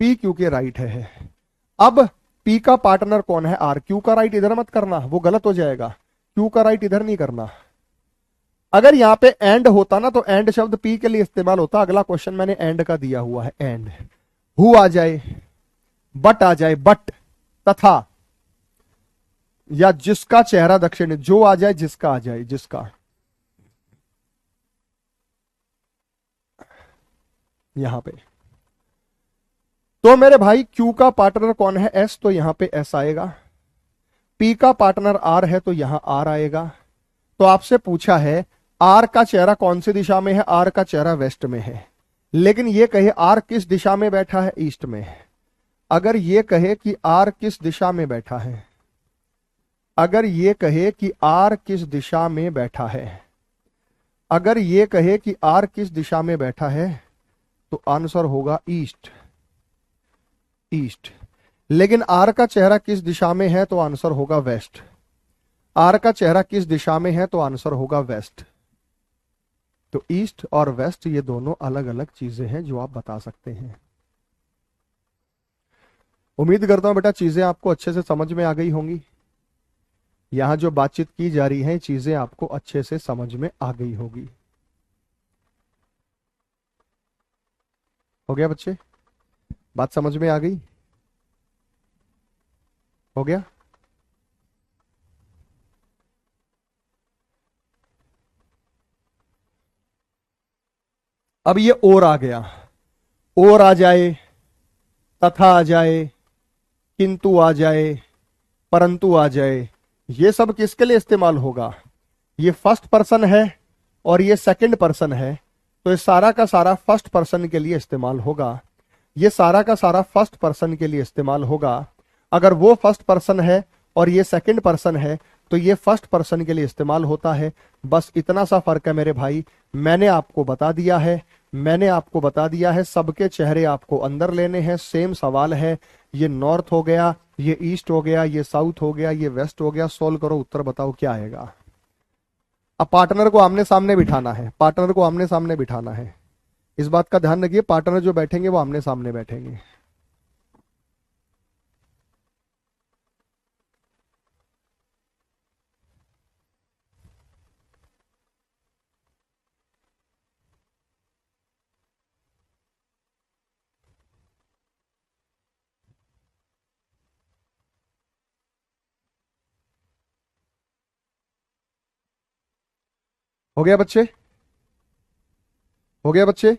पी क्यू के राइट है। अब पी का पार्टनर कौन है? आर। क्यू का राइट इधर मत करना, वो गलत हो जाएगा। क्यू का राइट इधर नहीं करना। अगर यहां पे एंड होता ना, तो एंड शब्द पी के लिए इस्तेमाल होता। अगला क्वेश्चन मैंने एंड का दिया हुआ है, एंड। हु आ जाए, बट आ जाए, बट, तथा, या जिसका चेहरा दक्षिण, जो आ जाए, जिसका आ जाए, जिसका, यहां पे। तो मेरे भाई क्यू का पार्टनर कौन है? एस, तो यहां पे एस आएगा। पी का पार्टनर आर है तो यहां आर आएगा। तो आपसे पूछा है आर का चेहरा कौन सी दिशा में है? आर का चेहरा वेस्ट में है। लेकिन ये कहे आर किस दिशा में बैठा है? ईस्ट में। अगर ये कहे कि आर किस दिशा में बैठा है, अगर ये कहे कि आर किस दिशा में बैठा है, अगर ये कहे कि आर किस दिशा में बैठा है, तो आंसर होगा ईस्ट, ईस्ट। लेकिन आर का चेहरा किस दिशा में है? तो आंसर होगा वेस्ट। आर का चेहरा किस दिशा में है? तो आंसर होगा वेस्ट। तो ईस्ट और वेस्ट ये दोनों अलग अलग चीजें हैं जो आप बता सकते हैं। उम्मीद करता हूं बेटा चीजें आपको अच्छे से समझ में आ गई होंगी। यहां जो बातचीत की जा रही है चीजें आपको अच्छे से समझ में आ गई होगी। हो गया बच्चे? बात समझ में आ गई? हो गया? अब ये और आ गया, और आ जाए, तथा आ जाए, किंतु आ जाए, परंतु आ जाए, ये सब किसके लिए इस्तेमाल होगा? ये फर्स्ट पर्सन है और ये सेकंड पर्सन है, तो ये सारा का सारा फर्स्ट पर्सन के लिए इस्तेमाल होगा। ये सारा का सारा फर्स्ट पर्सन के लिए इस्तेमाल होगा। अगर वो फर्स्ट पर्सन है और ये सेकंड पर्सन है तो ये फर्स्ट पर्सन के लिए इस्तेमाल होता है। बस इतना सा फर्क है मेरे भाई। मैंने आपको बता दिया है, मैंने आपको बता दिया है। सबके चेहरे आपको अंदर लेने हैं। सेम सवाल है। ये नॉर्थ हो गया, ये ईस्ट हो गया, ये साउथ हो गया, ये वेस्ट हो गया। सोल्व करो, उत्तर बताओ क्या आएगा। अब पार्टनर को आमने सामने बिठाना है, पार्टनर को आमने सामने बिठाना है। इस बात का ध्यान रखिए, पार्टनर जो बैठेंगे वो आमने सामने बैठेंगे। हो गया बच्चे? हो गया बच्चे?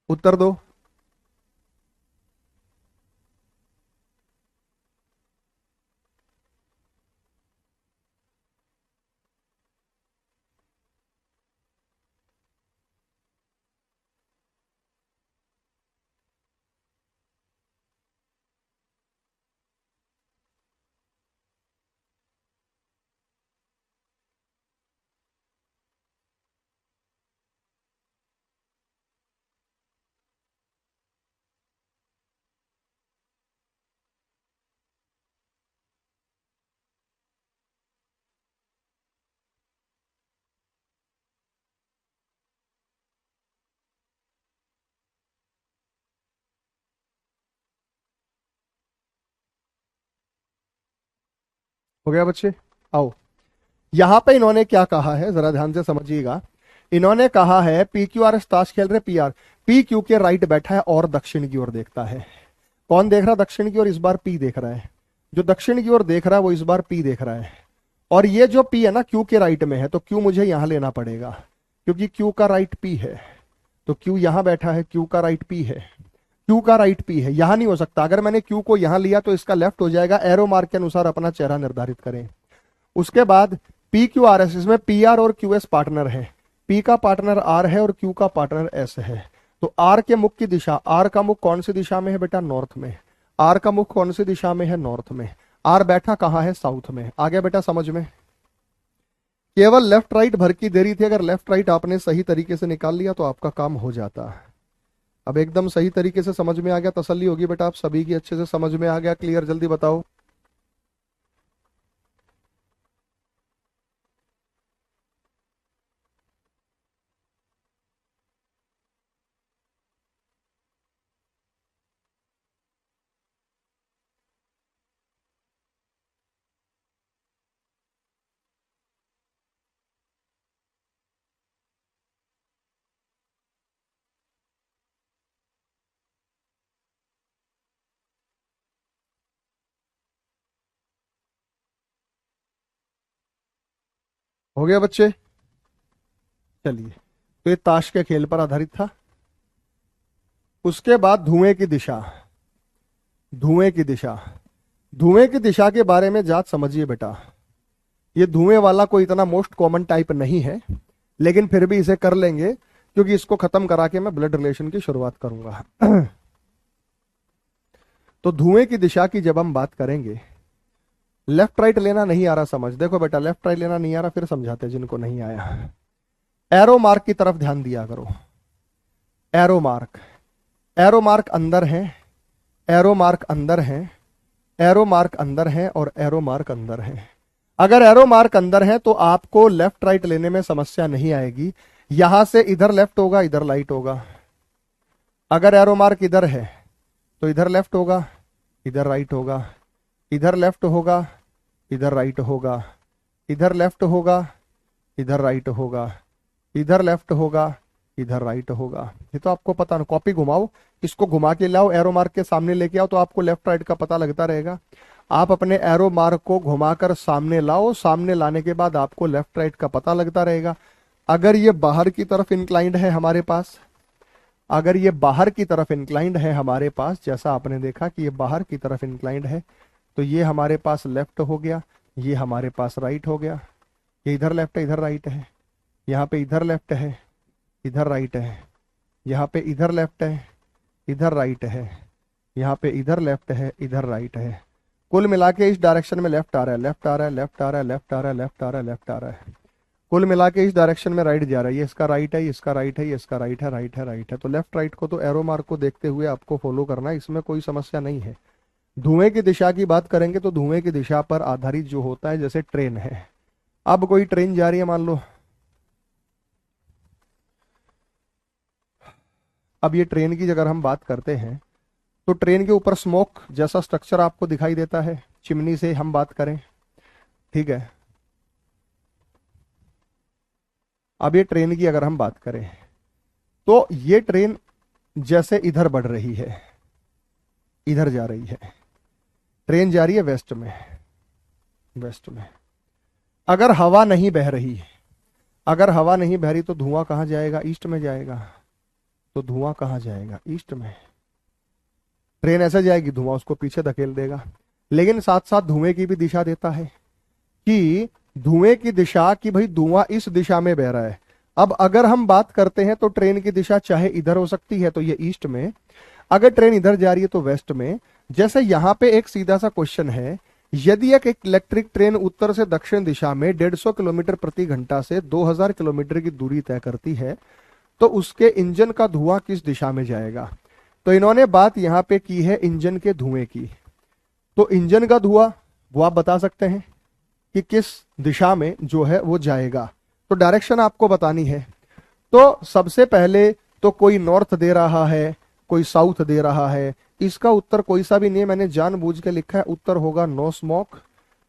उत्तर दो। हो गया बच्चे? आओ, यहां पे इन्होंने क्या कहा है जरा ध्यान से समझिएगा। इन्होंने कहा है पी क्यू आर ताश खेल रहे, पी आर पी क्यू के राइट बैठा है और दक्षिण की ओर देखता है। कौन देख रहा है दक्षिण की ओर? इस बार पी देख रहा है। जो दक्षिण की ओर देख रहा है वो इस बार पी देख रहा है। और ये जो पी है ना क्यू के राइट में है, तो क्यू मुझे यहां लेना पड़ेगा क्योंकि क्यू का राइट पी है। तो क्यू यहां बैठा है, क्यू का राइट पी है, क्यू का राइट पी है, यहां नहीं हो सकता। अगर मैंने क्यू को यहां लिया तो इसका लेफ्ट हो जाएगा। एरो मार्क के अनुसार अपना चेहरा निर्धारित करें। उसके बाद पी क्यू आर एस, इसमें पी आर और क्यू एस पार्टनर है। पी का पार्टनर आर है और क्यू का पार्टनर एस है। तो आर के मुख की दिशा, आर का मुख कौन सी दिशा में है बेटा? नॉर्थ में। आर का मुख कौन सी दिशा में है? नॉर्थ में। आर बैठा कहां है? साउथ में। आगे बेटा समझ में? केवल लेफ्ट राइट भर की देरी थी। अगर लेफ्ट राइट आपने सही तरीके से निकाल लिया तो आपका काम हो जाता। अब एकदम सही तरीके से समझ में आ गया, तसल्ली होगी बेटा आप सभी की, अच्छे से समझ में आ गया, क्लियर? जल्दी बताओ। हो गया बच्चे? चलिए, तो ये ताश के खेल पर आधारित था। उसके बाद धुएं की दिशा। धुएं की दिशा, धुएं की दिशा के बारे में जात समझिए बेटा। ये धुएं वाला कोई इतना मोस्ट कॉमन टाइप नहीं है, लेकिन फिर भी इसे कर लेंगे क्योंकि इसको खत्म करा के मैं ब्लड रिलेशन की शुरुआत करूंगा। तो धुएं की दिशा की जब हम बात करेंगे, लेफ्ट राइट लेना नहीं आ रहा समझ? देखो बेटा, लेफ्ट राइट लेना नहीं आ रहा, फिर समझाते जिनको नहीं आया। एरो मार्क की तरफ ध्यान दिया करो। एरो मार्क, एरो मार्क अंदर है, एरो मार्क अंदर है, एरो मार्क अंदर है और एरो मार्क अंदर है। अगर एरो मार्क अंदर है तो आपको लेफ्ट राइट लेने में समस्या नहीं आएगी। यहां से इधर लेफ्ट होगा, इधर राइट होगा। अगर एरो मार्क इधर है तो इधर लेफ्ट होगा, इधर राइट होगा, इधर लेफ्ट होगा, इधर राइट होगा, इधर लेफ्ट होगा, इधर राइट होगा, इधर लेफ्ट होगा, इधर राइट होगा। ये तो आपको पता ना। कॉपी घुमाओ, इसको घुमा के लाओ, एरो मार्क के सामने लेके आओ, तो आपको लेफ्ट राइट का पता लगता रहेगा। आप अपने एरो मार्क को घुमाकर सामने लाओ, सामने लाने के बाद आपको लेफ्ट राइट का पता लगता रहेगा। अगर ये बाहर की तरफ इंक्लाइंड है हमारे पास, अगर ये बाहर की तरफ इंक्लाइंड है हमारे पास, जैसा आपने देखा कि ये बाहर की तरफ इंक्लाइंड है, तो ये हमारे पास लेफ्ट हो गया, ये हमारे पास राइट हो गया। ये इधर लेफ्ट है, इधर राइट है, यहाँ पे इधर लेफ्ट है, इधर राइट है, यहाँ पे इधर लेफ्ट है, इधर राइट है, यहाँ पे इधर लेफ्ट है, इधर राइट है। कुल मिला के इस डायरेक्शन में लेफ्ट आ रहा है, लेफ्ट आ रहा है, लेफ्ट आ रहा है, लेफ्ट आ रहा है, लेफ्ट आ रहा है, लेफ्ट आ रहा है। कुल मिला के इस डायरेक्शन में राइट जा रहा है। ये इसका राइट है, ये इसका राइट है, ये इसका राइट है, राइट है, राइट है। तो लेफ्ट राइट को तो एरो मार्क को देखते हुए आपको फॉलो करना है, इसमें कोई समस्या नहीं है। धुएं की दिशा की बात करेंगे तो धुएं की दिशा पर आधारित जो होता है, जैसे ट्रेन है। अब कोई ट्रेन जा रही है मान लो, अब ये ट्रेन की अगर हम बात करते हैं तो ट्रेन के ऊपर स्मोक जैसा स्ट्रक्चर आपको दिखाई देता है, चिमनी से हम बात करें, ठीक है। अब ये ट्रेन की अगर हम बात करें तो ये ट्रेन जैसे इधर बढ़ रही है, इधर जा रही है, ट्रेन जा रही है वेस्ट में, वेस्ट में। अगर हवा नहीं बह रही, अगर हवा नहीं बह रही तो धुआं कहां जाएगा? ईस्ट में जाएगा। तो धुआं कहाँ जाएगा? ईस्ट में। ट्रेन ऐसे जाएगी, धुआं उसको पीछे धकेल देगा। लेकिन साथ साथ धुएं की भी दिशा देता है कि धुएं की दिशा, कि भाई धुआं इस दिशा में बह रहा है। अब अगर हम बात करते हैं तो ट्रेन की दिशा चाहे इधर हो सकती है तो ये ईस्ट में, अगर ट्रेन इधर जा रही है तो वेस्ट में। जैसे यहां पे एक सीधा सा क्वेश्चन है, यदि एक इलेक्ट्रिक ट्रेन उत्तर से दक्षिण दिशा में 150 किलोमीटर प्रति घंटा से 2000 किलोमीटर की दूरी तय करती है तो उसके इंजन का धुआं किस दिशा में जाएगा? तो इन्होंने बात यहां पे की है इंजन के धुएं की। तो इंजन का धुआं वो आप बता सकते हैं कि किस दिशा में जो है वो जाएगा, तो डायरेक्शन आपको बतानी है। तो सबसे पहले तो कोई नॉर्थ दे रहा है, कोई साउथ दे रहा है। इसका उत्तर कोई सा भी नहीं है, मैंने जानबूझ के लिखा है। उत्तर होगा नो स्मोक।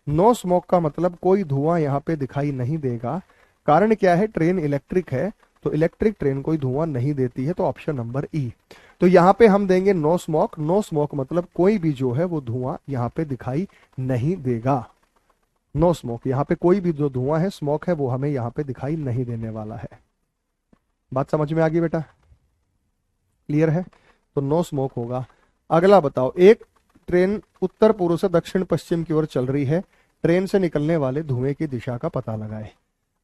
नो स्मोक का मतलब कोई धुआं यहाँ पे दिखाई नहीं देगा। कारण क्या है? ट्रेन इलेक्ट्रिक है, तो इलेक्ट्रिक ट्रेन कोई धुआं नहीं देती है, तो ऑप्शन नंबर ई। तो यहाँ पे हम देंगे नो स्मोक। नो स्मोक मतलब कोई भी जो है वो धुआं यहाँ पे दिखाई नहीं देगा। नो स्मोक, यहाँ पे कोई भी जो धुआं है, स्मोक है, वो हमें यहाँ पे दिखाई नहीं देने वाला है। बात समझ में आ गई बेटा? क्लियर है? तो नो स्मोक होगा। अगला बताओ, एक ट्रेन उत्तर पूर्व से दक्षिण पश्चिम की ओर चल रही है, ट्रेन से निकलने वाले धुएं की दिशा का पता लगाए।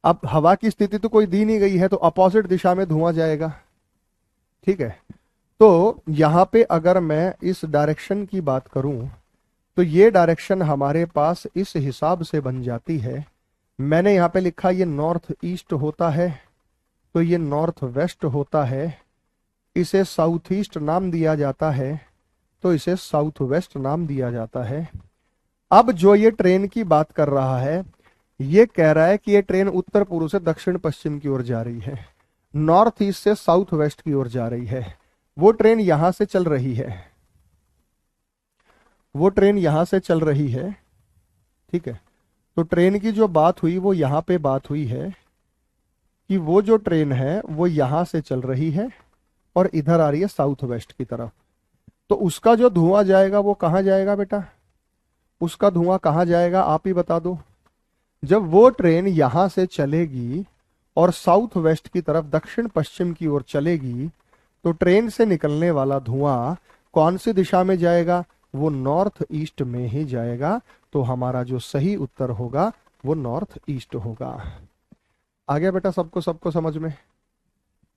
अब हवा की स्थिति तो कोई दी नहीं गई है, तो अपोजिट दिशा में धुआं जाएगा। ठीक है, तो यहां पे अगर मैं इस डायरेक्शन की बात करूं तो ये डायरेक्शन हमारे पास इस हिसाब से बन जाती है। मैंने यहां पे लिखा ये नॉर्थ ईस्ट होता है, तो ये नॉर्थ वेस्ट होता है। इसे साउथ ईस्ट नाम दिया जाता है, तो इसे साउथ वेस्ट नाम दिया जाता है। अब जो ये ट्रेन की बात कर रहा है, ये कह रहा है कि ये ट्रेन उत्तर पूर्व से दक्षिण पश्चिम की ओर जा रही है, नॉर्थ ईस्ट से साउथ वेस्ट की ओर जा रही है। वो ट्रेन यहां से चल रही है, वो ट्रेन यहां से चल रही है। ठीक है, तो ट्रेन की जो बात हुई वो यहां पे बात हुई है कि वो जो ट्रेन है वो यहां से चल रही है और इधर आ रही है साउथ वेस्ट की तरफ। तो उसका जो धुआं जाएगा वो कहां जाएगा बेटा? उसका धुआं कहां जाएगा आप ही बता दो। जब वो ट्रेन यहां से चलेगी और साउथ वेस्ट की तरफ दक्षिण पश्चिम की ओर चलेगी, तो ट्रेन से निकलने वाला धुआं कौन सी दिशा में जाएगा? वो नॉर्थ ईस्ट में ही जाएगा। तो हमारा जो सही उत्तर होगा वो नॉर्थ ईस्ट होगा। आ गया बेटा सबको सबको समझ में?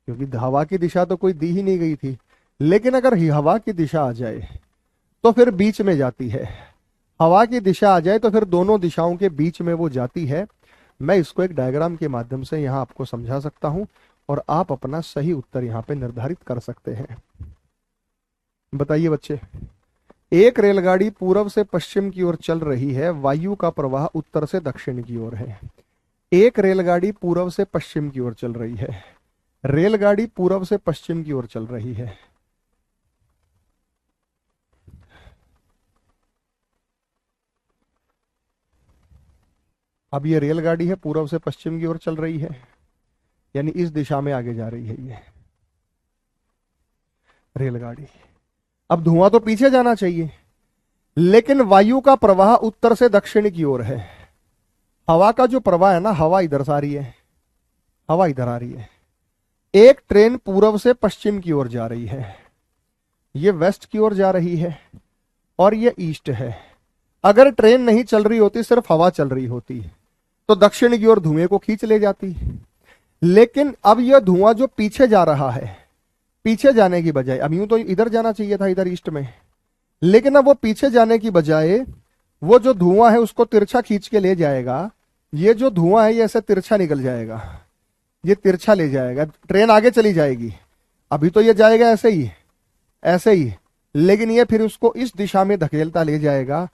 क्योंकि हवा की दिशा तो कोई दी ही नहीं गई थी, लेकिन अगर हवा की दिशा आ जाए तो फिर बीच में जाती है। हवा की दिशा आ जाए तो फिर दोनों दिशाओं के बीच में वो जाती है। मैं इसको एक डायग्राम के माध्यम से यहां आपको समझा सकता हूं और आप अपना सही उत्तर यहां पे निर्धारित कर सकते हैं। बताइए बच्चे, एक रेलगाड़ी पूर्व से पश्चिम की ओर चल रही है, वायु का प्रवाह उत्तर से दक्षिण की ओर है। एक रेलगाड़ी पूर्व से पश्चिम की ओर चल रही है, रेलगाड़ी पूर्व से पश्चिम की ओर चल रही है। अब ये रेलगाड़ी है, पूर्व से पश्चिम की ओर चल रही है, यानी इस दिशा में आगे जा रही है ये रेलगाड़ी। अब धुआं तो पीछे जाना चाहिए, लेकिन वायु का प्रवाह उत्तर से दक्षिण की ओर है। हवा का जो प्रवाह है ना, हवा इधर से आ रही है, हवा इधर आ रही है। एक ट्रेन पूर्व से पश्चिम की ओर जा रही है, ये वेस्ट की ओर जा रही है और ये ईस्ट है। अगर ट्रेन नहीं चल रही होती, सिर्फ हवा चल रही होती, तो दक्षिण की ओर धुएं को खींच ले जाती। लेकिन अब यह धुआं जो पीछे जा रहा है, पीछे जाने की बजाय, अब यूं तो इधर जाना चाहिए था, इधर ईस्ट में, लेकिन अब वो पीछे जाने की बजाय वो जो धुआं है उसको तिरछा खींच के ले जाएगा। ये जो धुआं है ये ऐसे तिरछा निकल जाएगा, ये तिरछा ले जाएगा, ट्रेन आगे चली जाएगी। अभी तो ये जाएगा ऐसे ही, ऐसे ही, लेकिन ये फिर उसको इस दिशा में धकेलता ले जाएगा,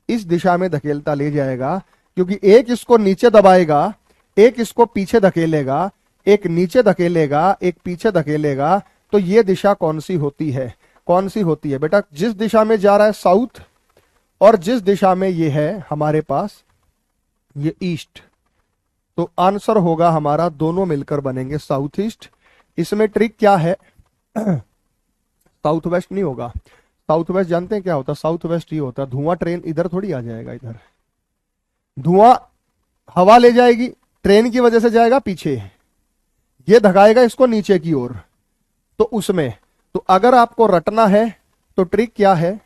इस दिशा में धकेलता ले जाएगा, क्योंकि एक इसको नीचे दबाएगा, एक इसको पीछे धकेलेगा, एक नीचे धकेलेगा, एक पीछे धकेलेगा। तो ये दिशा कौन सी होती है? कौन सी होती है बेटा? जिस दिशा में जा रहा है साउथ, और जिस दिशा में ये है हमारे पास ये ईस्ट। तो आंसर होगा हमारा, दोनों मिलकर बनेंगे साउथ ईस्ट। इसमें ट्रिक क्या है? साउथ वेस्ट नहीं होगा। साउथ वेस्ट जानते हैं क्या होता है? साउथ वेस्ट ये होता है, धुआं ट्रेन इधर थोड़ी आ जाएगा, इधर धुआं हवा ले जाएगी, ट्रेन की वजह से जाएगा पीछे, ये धगाएगा इसको नीचे की ओर, तो उसमें, तो अगर आपको रटना है तो ट्रिक क्या है,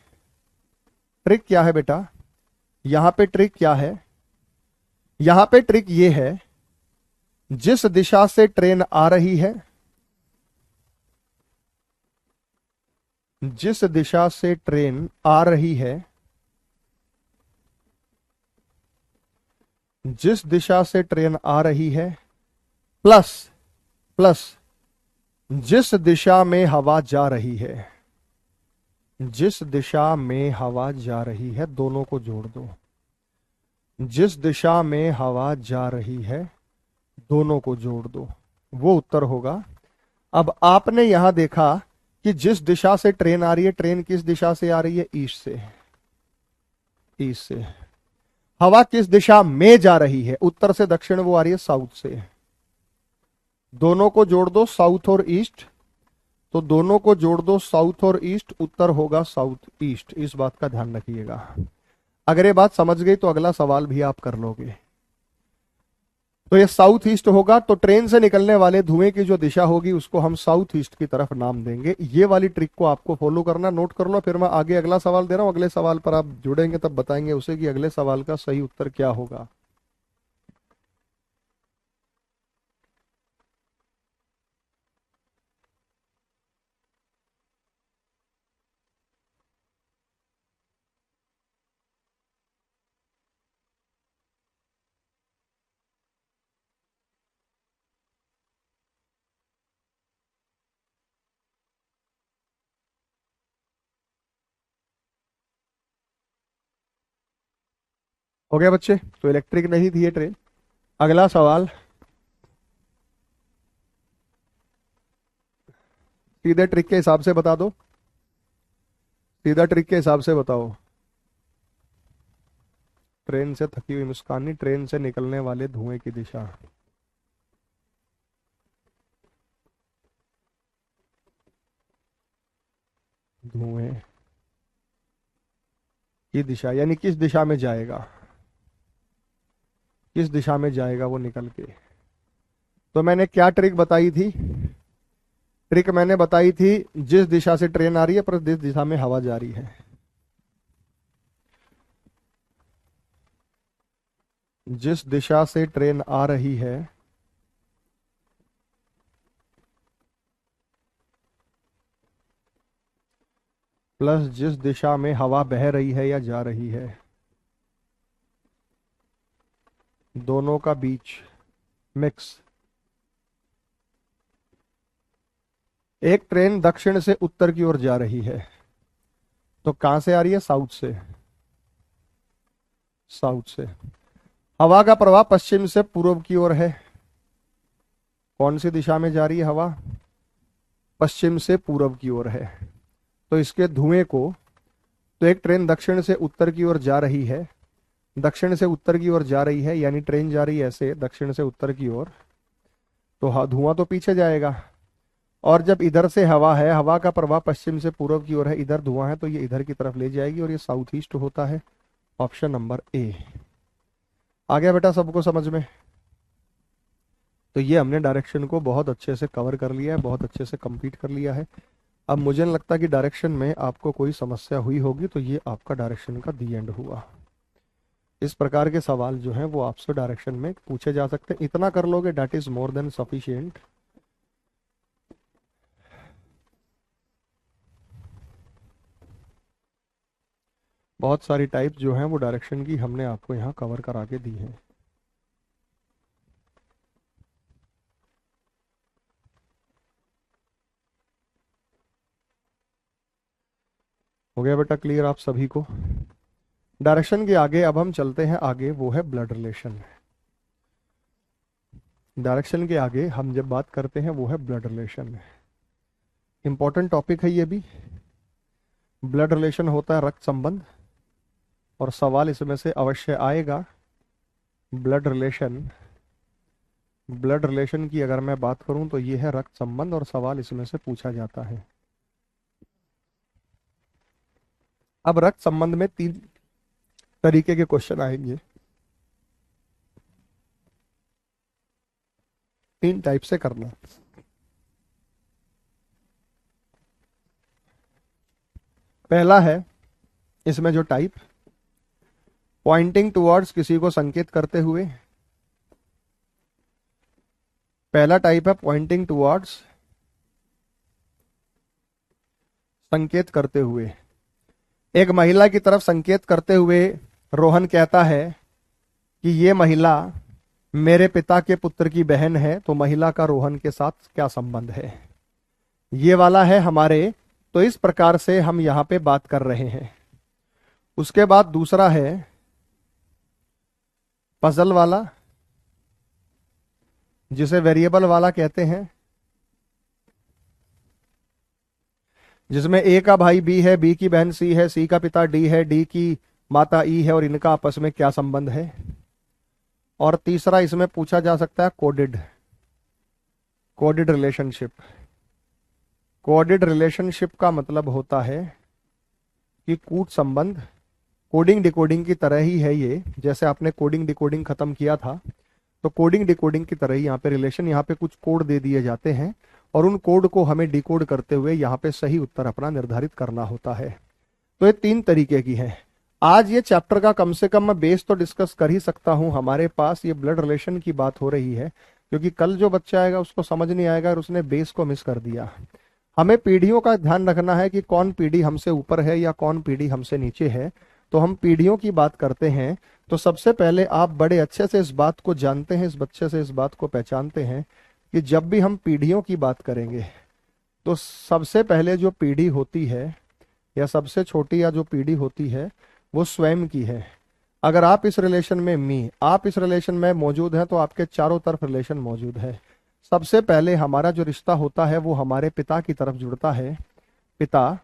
ट्रिक क्या है बेटा, यहां पे ट्रिक क्या है, यहां पे ट्रिक ये है, जिस दिशा से ट्रेन आ रही है, जिस दिशा से ट्रेन आ रही है, जिस दिशा से ट्रेन आ रही है, प्लस प्लस जिस दिशा में हवा जा रही है, जिस दिशा में हवा जा रही है, दोनों को जोड़ दो, जिस दिशा में हवा जा रही है दोनों को जोड़ दो, वो उत्तर होगा। अब आपने यहां देखा कि जिस दिशा से ट्रेन आ रही है, ट्रेन किस दिशा से आ रही है, ईस्ट से, ईस्ट से। हवा किस दिशा में जा रही है, उत्तर से दक्षिण, वो आ रही है साउथ से। दोनों को जोड़ दो, साउथ और ईस्ट, तो दोनों को जोड़ दो साउथ और ईस्ट, उत्तर होगा साउथ ईस्ट। इस बात का ध्यान रखिएगा। अगर ये बात समझ गई तो अगला सवाल भी आप कर लोगे। तो ये साउथ ईस्ट होगा, तो ट्रेन से निकलने वाले धुएं की जो दिशा होगी उसको हम साउथ ईस्ट की तरफ नाम देंगे। ये वाली ट्रिक को आपको फॉलो करना, नोट कर लो, फिर मैं आगे अगला सवाल दे रहा हूं, अगले सवाल पर आप जुड़ेंगे तब बताएंगे उसे कि अगले सवाल का सही उत्तर क्या होगा। हो गया बच्चे, तो इलेक्ट्रिक नहीं थी ये ट्रेन। अगला सवाल, सीधे ट्रिक के हिसाब से बता दो, सीधा ट्रिक के हिसाब से बताओ। ट्रेन से थकी हुई मुस्कानी, ट्रेन से निकलने वाले धुएं की दिशा, धुएं की दिशा यानी किस दिशा में जाएगा, किस दिशा में जाएगा वो निकल के। तो मैंने क्या ट्रिक बताई थी, ट्रिक मैंने बताई थी जिस दिशा से ट्रेन आ रही है पर जिस दिशा में हवा जा रही है, जिस दिशा से ट्रेन आ रही है प्लस जिस दिशा में हवा बह रही है या जा रही है, दोनों का बीच मिक्स। एक ट्रेन दक्षिण से उत्तर की ओर जा रही है, तो कहां से आ रही है, साउथ से, साउथ से। हवा का प्रवाह पश्चिम से पूर्व की ओर है, कौन सी दिशा में जा रही है हवा, पश्चिम से पूर्व की ओर है। तो इसके धुएं को, तो एक ट्रेन दक्षिण से उत्तर की ओर जा रही है, दक्षिण से उत्तर की ओर जा रही है, यानी ट्रेन जा रही है ऐसे दक्षिण से उत्तर की ओर, तो धुआं तो पीछे जाएगा। और जब इधर से हवा है, हवा का प्रवाह पश्चिम से पूर्व की ओर है, इधर धुआं है, तो ये इधर की तरफ ले जाएगी और ये साउथ ईस्ट होता है। Option number A. आ गया बेटा सबको समझ में। तो ये हमने डायरेक्शन को बहुत अच्छे से कवर कर लिया है, बहुत अच्छे से कंप्लीट कर लिया है। अब मुझे नहीं लगता कि डायरेक्शन में आपको कोई समस्या हुई होगी, तो ये आपका डायरेक्शन का दी एंड हुआ। इस प्रकार के सवाल जो हैं वो आपसे डायरेक्शन में पूछे जा सकते हैं। इतना कर लोगे that is more than sufficient. बहुत सारी टाइप जो हैं वो डायरेक्शन की हमने आपको यहाँ कवर करा के दी है। हो गया बेटा क्लियर आप सभी को। डायरेक्शन के आगे अब हम चलते हैं आगे, वो है ब्लड रिलेशन। डायरेक्शन के आगे हम जब बात करते हैं वो है ब्लड रिलेशन। इंपॉर्टेंट टॉपिक है ये भी। ब्लड रिलेशन होता है रक्त संबंध, और सवाल इसमें से अवश्य आएगा। ब्लड रिलेशन, ब्लड रिलेशन की अगर मैं बात करूं तो ये है रक्त संबंध, और सवाल इसमें से पूछा जाता है। अब रक्त संबंध में तीन तरीके के क्वेश्चन आएंगे, तीन टाइप से करना। पहला है इसमें जो टाइप, पॉइंटिंग टुवर्ड्स, किसी को संकेत करते हुए। पहला टाइप है पॉइंटिंग टुवर्ड्स, संकेत करते हुए। एक महिला की तरफ संकेत करते हुए रोहन कहता है कि ये महिला मेरे पिता के पुत्र की बहन है, तो महिला का रोहन के साथ क्या संबंध है? ये वाला है हमारे, तो इस प्रकार से हम यहां पे बात कर रहे हैं। उसके बाद दूसरा है पजल वाला, जिसे वेरिएबल वाला कहते हैं, जिसमें ए का भाई बी है, बी की बहन सी है, सी का पिता डी है, डी की माता ई है, और इनका आपस में क्या संबंध है। और तीसरा इसमें पूछा जा सकता है coded, coded relationship. Coded relationship का मतलब होता है कि कूट संबंध, कोडिंग डिकोडिंग की तरह ही है ये। जैसे आपने कोडिंग डिकोडिंग खत्म किया था, तो कोडिंग डिकोडिंग की तरह ही यहाँ पे रिलेशन, यहाँ पे कुछ कोड दे दिए जाते हैं और उन कोड को हमें डिकोड करते हुए यहाँ पे सही उत्तर अपना निर्धारित करना होता है। तो ये 3 तरीके की है। आज ये चैप्टर का कम से कम मैं बेस तो डिस्कस कर ही सकता हूँ। हमारे पास ये ब्लड रिलेशन की बात हो रही है, क्योंकि कल जो बच्चा आएगा उसको समझ नहीं आएगा और उसने बेस को मिस कर दिया। हमें पीढ़ियों का ध्यान रखना है कि कौन पीढ़ी हमसे ऊपर है या कौन पीढ़ी हमसे नीचे है। तो हम पीढ़ियों की बात करते हैं, तो सबसे पहले आप बड़े अच्छे से इस बात को जानते हैं, इस बच्चे से इस बात को पहचानते हैं कि जब भी हम पीढ़ियों की बात करेंगे तो सबसे पहले जो पीढ़ी होती है या सबसे छोटी या जो पीढ़ी होती है वो स्वयं की है। अगर आप इस रिलेशन में आप इस रिलेशन में मौजूद हैं तो आपके चारों तरफ रिलेशन मौजूद है। सबसे पहले हमारा जो रिश्ता होता है वो हमारे पिता की तरफ जुड़ता है, पिता,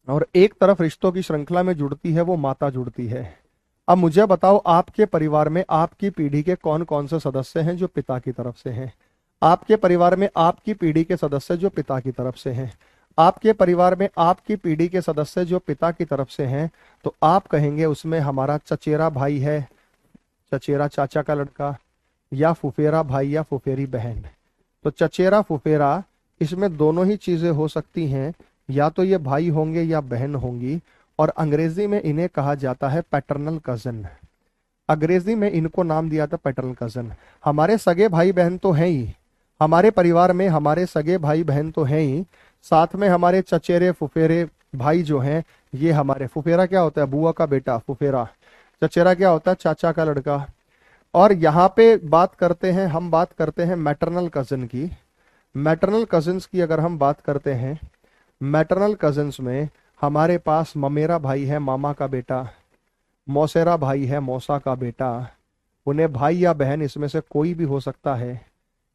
और एक तरफ रिश्तों की श्रृंखला में जुड़ती है वो माता जुड़ती है। अब मुझे बताओ, आपके परिवार में आपकी पीढ़ी के कौन कौन से सदस्य हैं जो पिता की तरफ से हैं? आपके परिवार में आपकी पीढ़ी के सदस्य जो पिता की तरफ से हैं, आपके परिवार में आपकी पीढ़ी के सदस्य जो पिता की तरफ से हैं, तो आप कहेंगे उसमें हमारा चचेरा भाई है, चचेरा चाचा का लड़का, या फुफेरा भाई या फुफेरी बहन। तो चचेरा फुफेरा, इसमें दोनों ही चीजें हो सकती हैं, या तो ये भाई होंगे या बहन होंगी। और अंग्रेजी में इन्हें कहा जाता है पैटर्नल कजन। अंग्रेजी में इनको नाम दिया था पैटर्नल कजन। हमारे सगे भाई बहन तो हैं ही, हमारे परिवार में हमारे सगे भाई बहन तो हैं ही, साथ में हमारे चचेरे फुफेरे भाई जो हैं, ये हमारे, फुफेरा क्या होता है? बुआ का बेटा फुफेरा। चचेरा क्या होता है? चाचा का लड़का। और यहाँ पे बात करते हैं, हम बात करते हैं मैटरनल कजन की। मैटरनल कजन्स की अगर हम बात करते हैं, मैटरनल कजन्स में हमारे पास ममेरा भाई है, मामा का बेटा, मौसेरा भाई है, मौसा का बेटा। उन्हें भाई या बहन इसमें से कोई भी हो सकता है,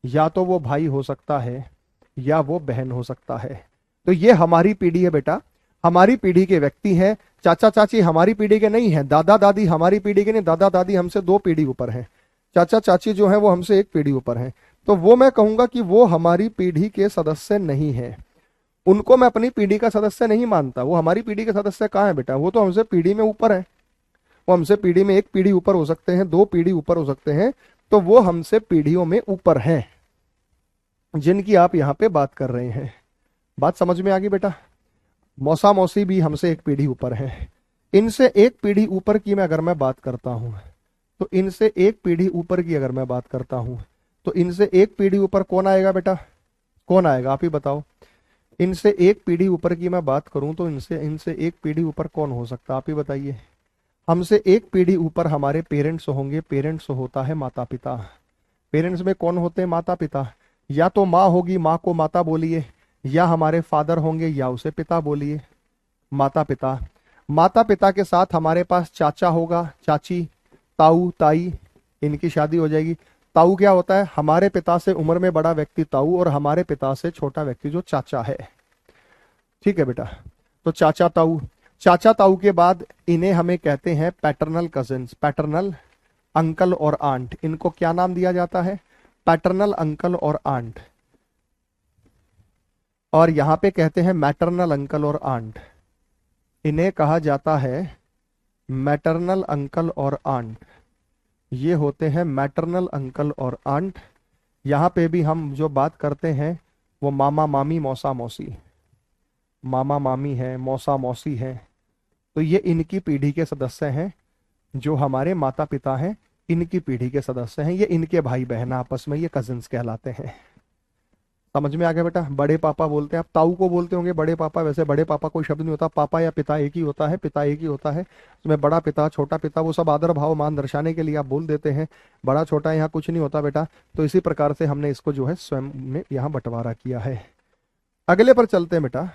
या तो वो भाई हो सकता है या वो बहन हो सकता है। तो ये हमारी पीढ़ी है बेटा, हमारी पीढ़ी के व्यक्ति हैं। चाचा चाची हमारी पीढ़ी के नहीं है, दादा दादी हमारी पीढ़ी के नहीं, दादा दादी हमसे 2 पीढ़ी ऊपर हैं, चाचा चाची जो है वो हमसे 1 पीढ़ी ऊपर हैं। तो वो मैं कहूंगा कि वो हमारी पीढ़ी के सदस्य नहीं है, उनको मैं अपनी पीढ़ी का सदस्य नहीं मानता। वो हमारी पीढ़ी के सदस्य कहाँ है बेटा? वो तो हमसे पीढ़ी में ऊपर है। वो हमसे पीढ़ी में 1 पीढ़ी ऊपर हो सकते हैं, 2 पीढ़ी ऊपर हो सकते हैं, तो वो हमसे पीढ़ियों में ऊपर हैं जिनकी आप यहाँ पे बात कर रहे हैं। बात समझ में आ गई बेटा? मौसा मौसी भी हमसे 1 पीढ़ी ऊपर है। इनसे 1 पीढ़ी ऊपर की मैं अगर मैं बात करता हूं, तो इनसे 1 पीढ़ी ऊपर की अगर मैं बात करता हूं, तो इनसे 1 पीढ़ी ऊपर कौन आएगा बेटा? कौन आएगा आप ही बताओ? इनसे 1 पीढ़ी ऊपर की मैं बात करूं तो इनसे इनसे 1 पीढ़ी ऊपर कौन हो सकता है आप ही बताइए? हमसे 1 पीढ़ी ऊपर हमारे पेरेंट्स होंगे। पेरेंट्स होता है माता पिता। पेरेंट्स में कौन होते हैं? माता पिता। या तो माँ होगी, माँ को माता बोलिए, या हमारे फादर होंगे या उसे पिता बोलिए, माता पिता। माता पिता के साथ हमारे पास चाचा होगा, चाची, ताऊ, ताई, इनकी शादी हो जाएगी। ताऊ क्या होता है? हमारे पिता से उम्र में बड़ा व्यक्ति ताऊ, और हमारे पिता से छोटा व्यक्ति जो चाचा है। ठीक है बेटा? तो चाचा ताऊ, चाचा ताऊ के बाद इन्हें हमें कहते हैं पैटर्नल कजिन्स, पैटर्नल अंकल और आंट। इनको क्या नाम दिया जाता है? पैटर्नल अंकल और आंट। और यहां पे कहते हैं मैटरनल अंकल और आंट। इन्हें कहा जाता है मैटरनल अंकल और आंट। ये होते हैं मैटरनल अंकल और आंट। यहां पे भी हम जो बात करते हैं वो मामा मामी, मौसा मौसी। मामा मामी है, मौसा मौसी है, तो ये इनकी पीढ़ी के सदस्य हैं। जो हमारे माता पिता हैं इनकी पीढ़ी के सदस्य हैं, ये इनके भाई बहन आपस में, ये कजिन्स कहलाते हैं। समझ में आ गया बेटा? बड़े पापा बोलते हैं, आप ताऊ को बोलते होंगे बड़े पापा, वैसे बड़े पापा कोई शब्द नहीं होता, पापा या पिता एक ही होता है, पिता एक ही होता है। उसमें बड़ा पिता छोटा पिता वो सब आदर भाव मान दर्शाने के लिए आप बोल देते हैं, बड़ा छोटा यहाँ कुछ नहीं होता बेटा। तो इसी प्रकार से हमने इसको जो है स्वयं में यहाँ बंटवारा किया है। अगले पर चलते हैं बेटा।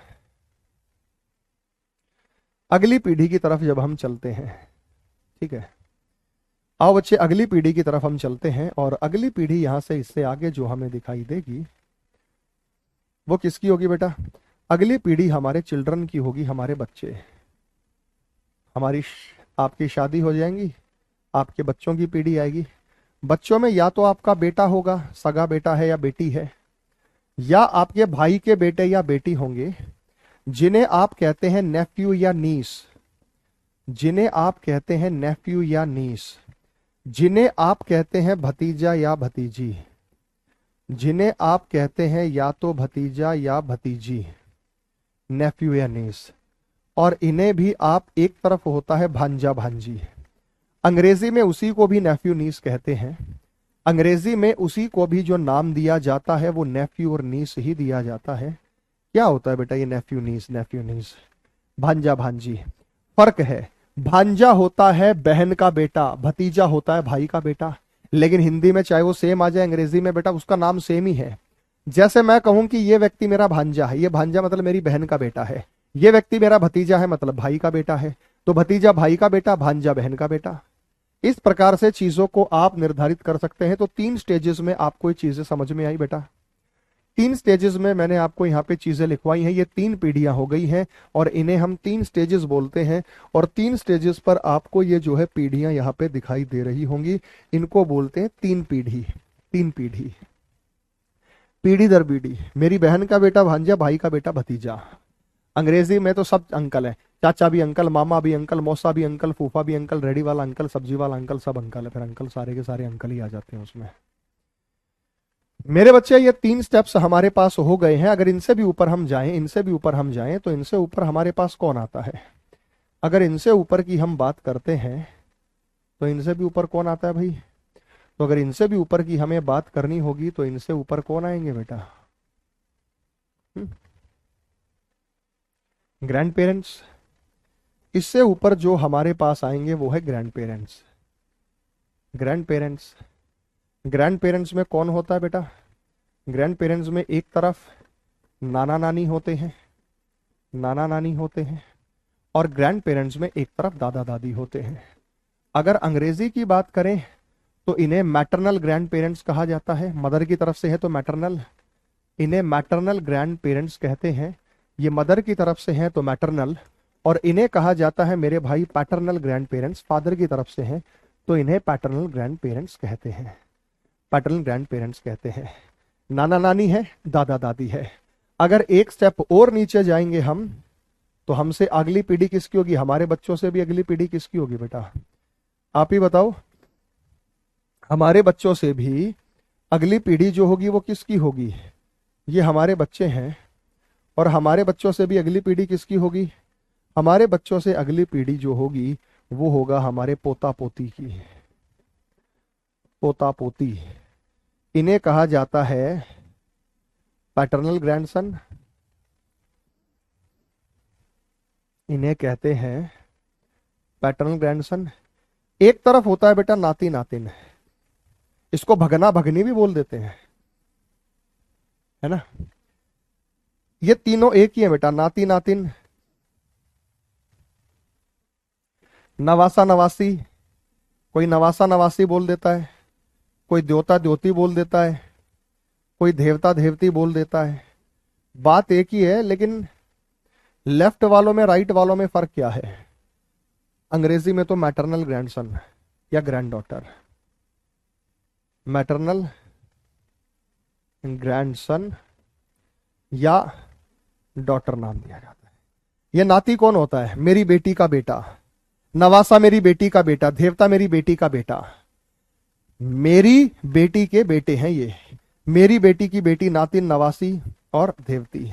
अगली पीढ़ी की तरफ जब हम चलते हैं, ठीक है, आओ बच्चे अगली पीढ़ी की तरफ हम चलते हैं। और अगली पीढ़ी यहां से इससे आगे जो हमें दिखाई देगी वो किसकी होगी बेटा? अगली पीढ़ी हमारे चिल्ड्रन की होगी, हमारे बच्चे। आपकी शादी हो जाएंगी, आपके बच्चों की पीढ़ी आएगी। बच्चों में या तो आपका बेटा होगा, सगा बेटा है या बेटी है, या आपके भाई के बेटे या बेटी होंगे जिन्हें आप कहते हैं नेफ्यू या नीस, जिन्हें आप कहते हैं नेफ्यू या नीस, जिन्हें आप कहते हैं भतीजा या भतीजी, जिन्हें आप कहते हैं या तो भतीजा या भतीजी, नेफ्यू या नीस। और इन्हें भी आप एक तरफ होता है भांजा भांजी। अंग्रेजी में उसी को भी नेफ्यू नीस कहते हैं। अंग्रेजी में उसी को भी जो नाम दिया जाता है वो नेफ्यू और नीस ही दिया जाता है। क्या होता है बेटा ये नेफ्यू नीस, भांजा भांजी? फर्क है, भांजा होता है बहन का बेटा, भतीजा होता है भाई का बेटा। लेकिन हिंदी में चाहे वो सेम आ जाए, अंग्रेजी में बेटा उसका नाम सेम ही है। जैसे मैं कहूं कि ये व्यक्ति मेरा भांजा है, ये भांजा मतलब मेरी बहन का बेटा है, ये व्यक्ति मेरा भतीजा है मतलब भाई का बेटा है, तो भतीजा भाई का बेटा, भांजा बहन का बेटा। इस प्रकार से चीजों को आप निर्धारित कर सकते हैं। तो 3 स्टेजेस में आपको ये चीजें समझ में आई बेटा। 3 स्टेजेस में मैंने आपको यहाँ पे चीजें लिखवाई हैं। ये 3 पीढ़ियां हो गई हैं और इन्हें हम 3 स्टेजेस बोलते हैं। और 3 स्टेजेस पर आपको ये जो है पीढ़ियां यहाँ पे दिखाई दे रही होंगी, इनको बोलते हैं 3 पीढ़ी। 3 पीढ़ी, पीढ़ी दर पीढ़ी। मेरी बहन का बेटा भांजा, भाई का बेटा भतीजा। अंग्रेजी में तो सब अंकल है, चाचा भी अंकल, मामा भी अंकल, मौसा भी अंकल, फूफा भी अंकल, रेडी वाला अंकल, सब्जी वाला अंकल, सब अंकल है। फिर अंकल सारे के सारे अंकल ही आ जाते हैं उसमें। मेरे बच्चे ये 3 स्टेप्स हमारे पास हो गए हैं। अगर इनसे भी ऊपर हम जाएं, इनसे भी ऊपर हम जाएं, तो इनसे ऊपर हमारे पास कौन आता है? अगर इनसे ऊपर की हम बात करते हैं तो इनसे भी ऊपर कौन आता है भाई? तो अगर इनसे भी ऊपर की हमें बात करनी होगी तो इनसे ऊपर कौन आएंगे बेटा? Grand parents. इससे ऊपर जो हमारे पास आएंगे वो है grand parents. Grand parents, grand parents में कौन होता है बेटा? ग्रैंड पेरेंट्स में एक तरफ नाना नानी होते हैं, नाना नानी होते हैं, और ग्रैंड पेरेंट्स में एक तरफ दादा दादी होते हैं। अगर अंग्रेजी की बात करें तो इन्हें मैटरनल ग्रैंड पेरेंट्स कहा जाता है। मदर की तरफ से है तो मैटरनल, इन्हें मैटरनल ग्रैंड पेरेंट्स कहते हैं। ये मदर की तरफ से हैं तो मैटरनल, और इन्हें कहा जाता है मेरे भाई पैटर्नल ग्रैंड पेरेंट्स। फादर की तरफ से हैं तो इन्हें पैटर्नल ग्रैंड पेरेंट्स कहते हैं, पैटर्नल ग्रैंड पेरेंट्स कहते हैं। नाना नानी है, दादा दादी है। अगर एक स्टेप और नीचे जाएंगे हम तो हमसे अगली पीढ़ी किसकी होगी? हमारे बच्चों से भी अगली पीढ़ी किसकी होगी बेटा? आप ही बताओ। हमारे बच्चों से भी अगली पीढ़ी जो होगी वो किसकी होगी? ये हमारे बच्चे हैं। और हमारे बच्चों से भी अगली पीढ़ी किसकी होगी? हमारे बच्चों से अगली पीढ़ी जो होगी वो होगा हमारे पोता पोती की, पोता पोती। इन्हें कहा जाता है पैटर्नल ग्रैंडसन, इन्हें कहते हैं पैटर्नल ग्रैंडसन। एक तरफ होता है बेटा नाती नातिन, इसको भगना भगनी भी बोल देते हैं, है ना। ये तीनों एक ही है बेटा, नाती नातिन, नवासा नवासी। कोई नवासा नवासी बोल देता है, कोई द्योता द्योती बोल देता है, कोई देवता देवती बोल देता है। बात एक ही है, लेकिन लेफ्ट वालों में राइट वालों में फर्क क्या है? अंग्रेजी में तो मैटरनल ग्रैंडसन या ग्रैंड डॉटर, मैटरनल ग्रैंडसन या डॉटर नाम दिया जाता है। ये नाती कौन होता है? मेरी बेटी का बेटा। नवासा मेरी बेटी का बेटा, देवता मेरी बेटी का बेटा। मेरी बेटी के बेटे हैं ये, मेरी बेटी की बेटी नातिन, नवासी और देवती।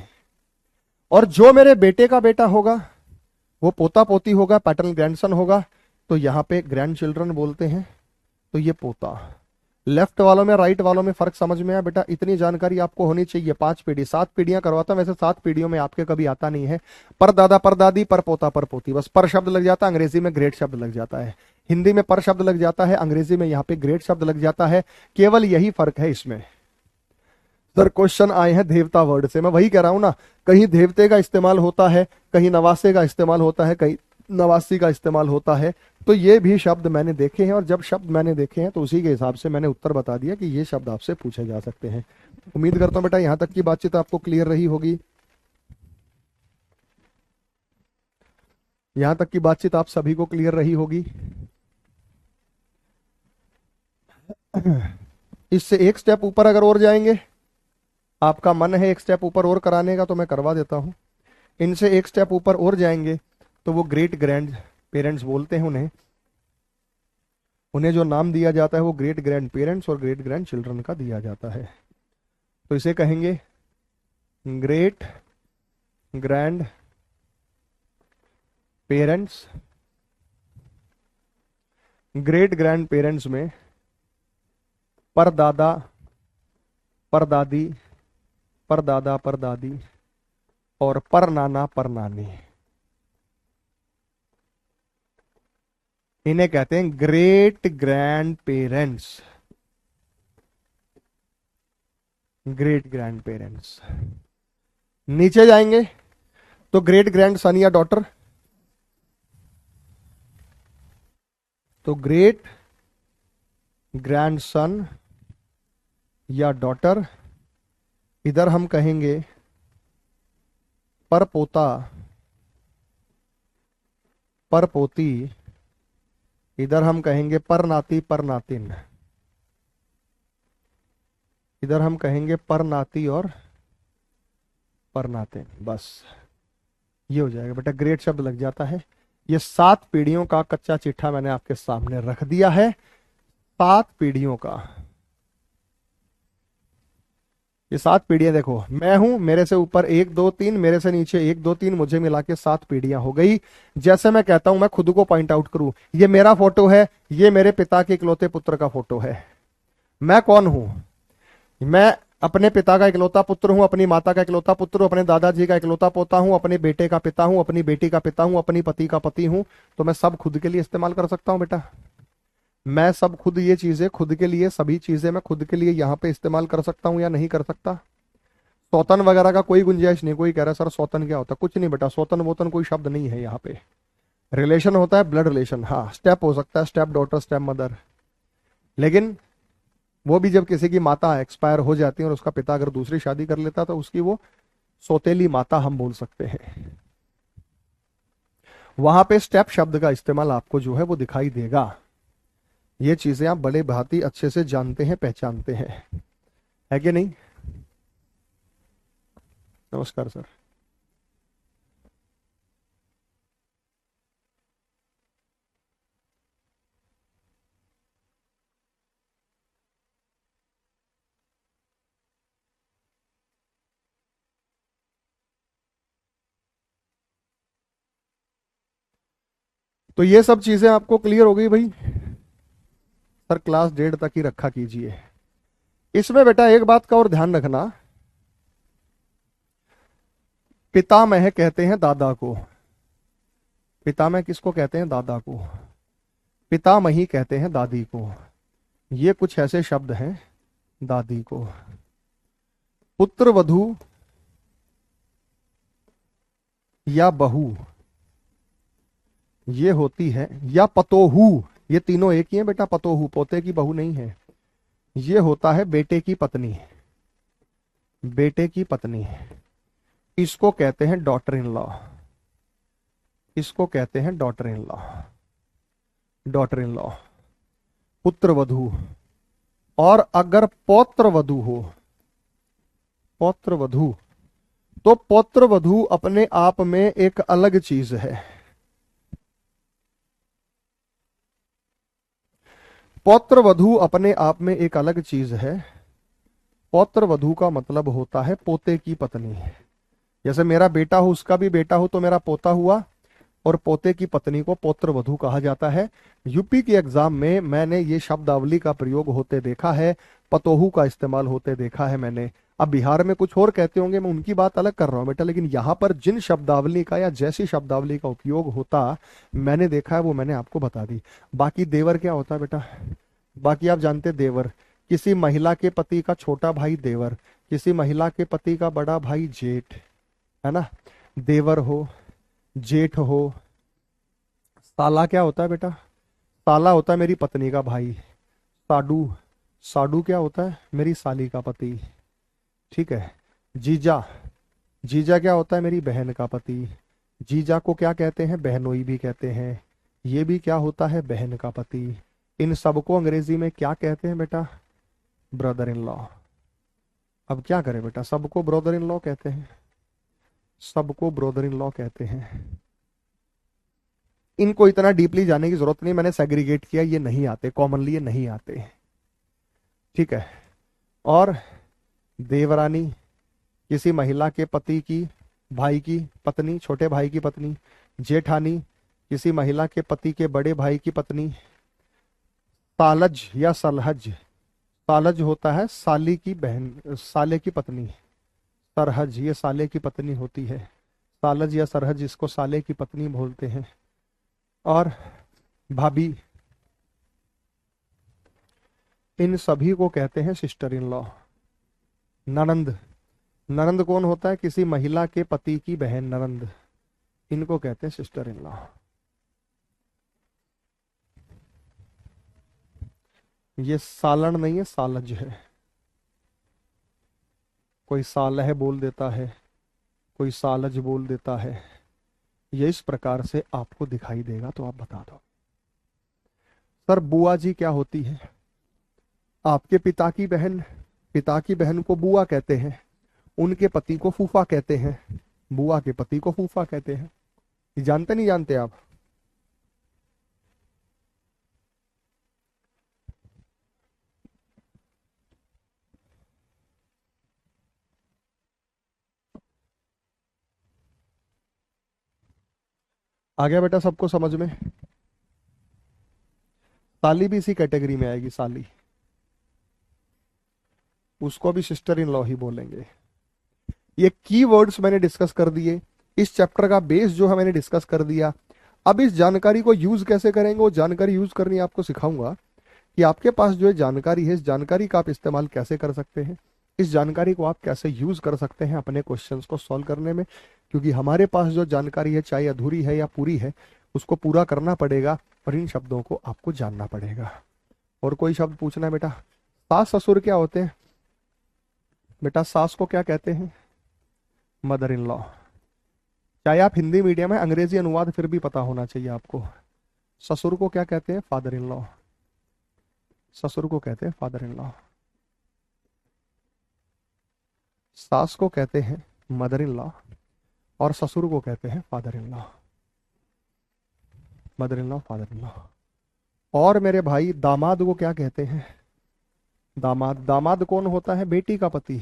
और जो मेरे बेटे का बेटा होगा वो पोता पोती होगा, पैटर्नल ग्रैंडसन होगा, तो यहां पे ग्रैंड चिल्ड्रन बोलते हैं, तो ये पोता। लेफ्ट वालों में राइट वालों में फर्क समझ में आया बेटा? इतनी जानकारी आपको होनी चाहिए। 5 पीढ़ी 7 पीढ़ियां करवाता हूं, वैसे 7 पीढ़ियों में आपके कभी आता नहीं है। पर दादा पर दादी पर पोता पर पोती, बस पर शब्द लग जाता है, अंग्रेजी में ग्रेट शब्द लग जाता है, हिंदी में पर शब्द लग जाता है, अंग्रेजी में यहाँ पे ग्रेट शब्द लग जाता है। केवल यही फर्क है इसमें। सर क्वेश्चन आए हैं देवता वर्ड से, मैं वही कह रहा हूं ना, कहीं देवते का इस्तेमाल होता है, कहीं नवासे का इस्तेमाल होता है, कहीं नवासी का इस्तेमाल होता है। तो ये भी शब्द मैंने देखे हैं, और जब शब्द मैंने देखे हैं तो उसी के हिसाब से मैंने उत्तर बता दिया कि ये शब्द आपसे पूछे जा सकते हैं। उम्मीद करता हूं बेटा यहां तक की बातचीत आपको क्लियर रही होगी। यहां तक की बातचीत आप सभी को क्लियर रही होगी। इससे एक स्टेप ऊपर अगर और जाएंगे, आपका मन है एक स्टेप ऊपर और कराने का तो मैं करवा देता हूं। इनसे एक स्टेप ऊपर और जाएंगे तो वो ग्रेट ग्रैंड पेरेंट्स बोलते हैं उन्हें। उन्हें जो नाम दिया जाता है वो ग्रेट ग्रैंड पेरेंट्स और ग्रेट ग्रैंड चिल्ड्रन का दिया जाता है। तो इसे कहेंगे great grand parents. Great grand parents में परदादा परदादी परदादा परदादी और परनाना परनानी, इन्हें कहते हैं great grand parents. Great grand parents. नीचे जाएंगे तो ग्रेट ग्रैंड सन या डॉटर, तो ग्रेट ग्रैंड सन या डॉटर, इधर हम कहेंगे पर पोता पर पोती, इधर हम कहेंगे पर नाती पर नातिन, इधर हम कहेंगे पर नाती और पर नातिन। बस ये हो जाएगा बेटा, ग्रेट शब्द लग जाता है। ये 7 पीढ़ियों का कच्चा चिट्ठा मैंने आपके सामने रख दिया है। 7 पीढ़ियों का, ये 7 पीढ़ियां देखो, मैं हूं, मेरे से ऊपर 1 2 3, मेरे से नीचे 1 2 3, मुझे मिला के 7 पीढ़ियां हो गई। जैसे मैं कहता हूं, मैं खुद को पॉइंट आउट करूं, ये मेरा फोटो है, ये मेरे पिता के इकलौते पुत्र का फोटो है। मैं कौन हूं? मैं अपने पिता का इकलौता पुत्र हूं, अपनी माता का इकलौता पुत्र हूं, अपने दादाजी का इकलौता पोता हूं, अपने बेटे का पिता हूं, अपनी बेटी का पिता हूं, अपनी पति का पति हूं। तो मैं सब खुद के लिए इस्तेमाल कर सकता हूं बेटा। मैं सब खुद, ये चीजें खुद के लिए, सभी चीजें मैं खुद के लिए यहां पे इस्तेमाल कर सकता हूं या नहीं कर सकता? सौतन वगैरह का कोई गुंजाइश नहीं। कोई कह रहा है सर सौतन क्या होता है? कुछ नहीं बेटा, सौतन वोतन कोई शब्द नहीं है यहाँ पे। रिलेशन होता है, ब्लड रिलेशन। हाँ, स्टेप हो सकता है, स्टेप डॉटर, स्टेप मदर, लेकिन वो भी जब किसी की माता एक्सपायर हो जाती है और उसका पिता अगर दूसरी शादी कर लेता तो उसकी वो सौतेली माता हम बोल सकते हैं। वहां पे स्टेप शब्द का इस्तेमाल आपको जो है वो दिखाई देगा। ये चीजें आप बड़े भांति अच्छे से जानते हैं, पहचानते हैं, है कि नहीं? नमस्कार सर। तो ये सब चीजें आपको क्लियर हो गई भाई? सर क्लास 1:30 तक ही रखा कीजिए। इसमें बेटा एक बात का और ध्यान रखना, पितामह कहते हैं दादा को। पितामह किसको कहते हैं? दादा को। पितामही कहते हैं दादी को। ये कुछ ऐसे शब्द हैं। दादी को। पुत्र वधू या बहू ये होती है, या पतोहू, ये तीनों एक ही है बेटा। पतोहू पोते की बहू नहीं है, ये होता है बेटे की पत्नी। बेटे की पत्नी, इसको कहते हैं डॉटर इन लॉ। इसको कहते हैं daughter in law. Daughter in law, पुत्र वधू। और अगर पौत्र वधू हो, पौत्र वधू, तो पौत्र वधू अपने आप में एक अलग चीज है। पौत्र वधू अपने आप में एक अलग चीज है। पौत्र वधू का मतलब होता है पोते की पत्नी, जैसे मेरा बेटा हो उसका भी बेटा हो तो मेरा पोता हुआ, और पोते की पत्नी को पौत्र वधू कहा जाता है। यूपी के एग्जाम में मैंने ये शब्दावली का प्रयोग होते देखा है, पतोहू का इस्तेमाल होते देखा है मैंने। अब बिहार में कुछ और कहते होंगे, मैं उनकी बात अलग कर रहा हूँ बेटा, लेकिन यहाँ पर जिन शब्दावली का या जैसी शब्दावली का उपयोग होता मैंने देखा है वो मैंने आपको बता दी। बाकी देवर क्या होता है बेटा, बाकी आप जानते हैं देवर, किसी महिला के पति का छोटा भाई देवर, किसी महिला के पति का बड़ा भाई जेठ, है ना। देवर हो, जेठ हो। साला क्या होता है बेटा, साला होता है मेरी पत्नी का भाई। साडू, साडू क्या होता है, मेरी साली का पति। ठीक है। जीजा, जीजा क्या होता है, मेरी बहन का पति। जीजा को क्या कहते हैं, बहनोई भी कहते हैं। ये भी क्या होता है, बहन का पति। इन सबको अंग्रेजी में क्या कहते हैं बेटा, ब्रदर इन लॉ। अब क्या करें बेटा, सबको ब्रदर इन लॉ कहते हैं, सबको ब्रदर इन लॉ कहते हैं। इनको इतना डीपली जाने की जरूरत नहीं, मैंने सेग्रीगेट किया, ये नहीं आते कॉमनली, ये नहीं आते। ठीक है। और देवरानी, किसी महिला के पति की भाई की पत्नी, छोटे भाई की पत्नी। जेठानी, किसी महिला के पति के बड़े भाई की पत्नी। सालज या सलहज, सालज होता है साली की बहन, साले की पत्नी। सरहज, ये साले की पत्नी होती है। सालज या सरहज, इसको साले की पत्नी बोलते हैं। और भाभी, इन सभी को कहते हैं सिस्टर इन लॉ। ननंद, ननंद कौन होता है, किसी महिला के पति की बहन ननंद, इनको कहते हैं सिस्टर इन लॉ। ये सालन नहीं है, सालज है। कोई सालह बोल देता है, कोई सालज बोल देता है। ये इस प्रकार से आपको दिखाई देगा, तो आप बता दो। सर बुआ जी क्या होती है, आपके पिता की बहन, पिता की बहन को बुआ कहते हैं, उनके पति को फूफा कहते हैं, बुआ के पति को फूफा कहते हैं। ये जानते नहीं जानते आप? आ गया बेटा सबको समझ में? साली भी इसी कैटेगरी में आएगी, साली, उसको भी सिस्टर इन लॉ ही बोलेंगे। ये की वर्ड्स मैंने डिस्कस कर दिए, इस चैप्टर का बेस जो है मैंने डिस्कस कर दिया। अब इस जानकारी को यूज कैसे करेंगे, वो जानकारी यूज करनी आपको सिखाऊंगा कि आपके पास जो है जानकारी है, इस जानकारी का आप इस्तेमाल कैसे कर सकते हैं, इस जानकारी को आप कैसे यूज कर सकते हैं अपने क्वेश्चंस को सॉल्व करने में। क्योंकि हमारे पास जो जानकारी है, चाहे अधूरी है या पूरी है, उसको पूरा करना पड़ेगा और इन शब्दों को आपको जानना पड़ेगा। और कोई शब्द पूछना है बेटा? सास ससुर क्या होते हैं बेटा? सास को क्या कहते हैं? Mother in law. चाहे आप हिंदी मीडियम है, अंग्रेजी अनुवाद फिर भी पता होना चाहिए आपको। ससुर को क्या कहते हैं? Father in law. ससुर को कहते हैं फादर इन लॉ। सास को कहते हैं मदर इन लॉ, और ससुर को कहते हैं father in law. Mother in law, father in law. और मेरे भाई दामाद को क्या कहते हैं? दामाद, दामाद कौन होता है? बेटी का पति।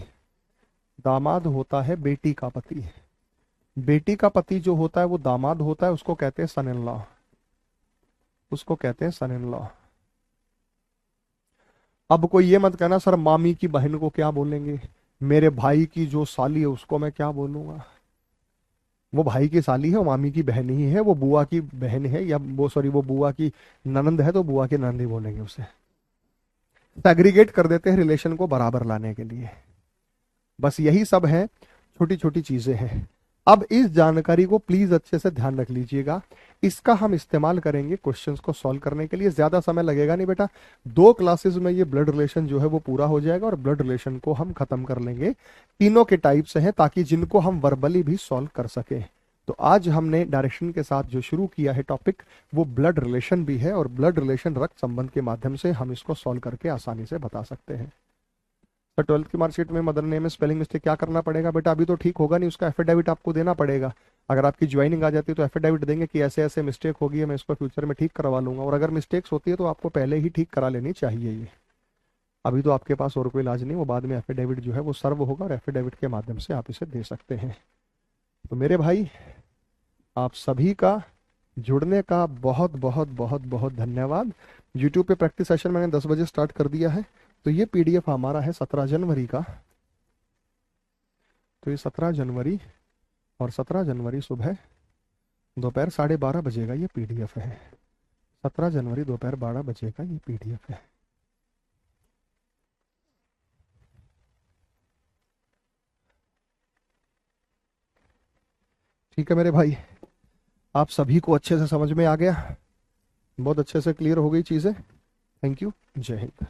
दामाद होता है बेटी का पति। बेटी का पति जो होता है वो दामाद होता है, उसको कहते हैं सन इन लॉ, उसको कहते हैं सन इन लॉ। अब कोई ये मत कहना सर मामी की बहन को क्या बोलेंगे, मेरे भाई की जो साली है उसको मैं क्या बोलूंगा? वो भाई की साली है, वो मामी की बहन ही है, वो बुआ की बहन है, या वो सॉरी वो बुआ की ननंद है, तो बुआ की ननंद ही बोलेंगे उसे। सेग्रीगेट कर देते हैं रिलेशन को बराबर लाने के लिए। बस यही सब है, छोटी छोटी चीजें हैं। अब इस जानकारी को प्लीज अच्छे से ध्यान रख लीजिएगा, इसका हम इस्तेमाल करेंगे क्वेश्चंस को सॉल्व करने के लिए। ज्यादा समय लगेगा नहीं बेटा, 2 क्लासेस में ये ब्लड रिलेशन जो है वो पूरा हो जाएगा, और ब्लड रिलेशन को हम खत्म कर लेंगे। तीनों के टाइप से हैं, ताकि जिनको हम वर्बली भी सॉल्व कर सके। तो आज हमने डायरेक्शन के साथ जो शुरू किया है टॉपिक, वो ब्लड रिलेशन भी है, और ब्लड रिलेशन रक्त संबंध के माध्यम से हम इसको सॉल्व करके आसानी से बता सकते हैं। तो 12th की मार्कशीट में मदर नेम में स्पेलिंग मिस्टेक क्या करना पड़ेगा बेटा? अभी तो ठीक होगा नहीं, उसका एफिडेविट आपको देना पड़ेगा। अगर आपकी ज्वाइनिंग आ जाती है तो एफिडेविट देंगे कि ऐसे ऐसे मिस्टेक होगी है, मैं इसको फ्यूचर में ठीक करवा लूंगा। और अगर मिस्टेक्स होती है तो आपको पहले ही ठीक करा लेनी चाहिए ये। अभी तो आपके पास और कोई इलाज नहीं, वो बाद में एफिडेविट जो है वो सर्व होगा, और एफिडेविट के माध्यम से आप इसे दे सकते हैं। तो मेरे भाई, आप सभी का जुड़ने का बहुत बहुत बहुत बहुत धन्यवाद। यूट्यूब पे प्रैक्टिस सेशन मैंने 10 बजे स्टार्ट कर दिया है। तो ये पीडीएफ हमारा है 17 जनवरी का। तो ये 17 जनवरी, और 17 जनवरी सुबह दोपहर 12:30 बजे का ये पीडीएफ है। 17 जनवरी दोपहर 12 बजे का ये पीडीएफ है। ठीक है मेरे भाई, आप सभी को अच्छे से समझ में आ गया, बहुत अच्छे से क्लियर हो गई चीज़ें। Thank you. जय हिंद।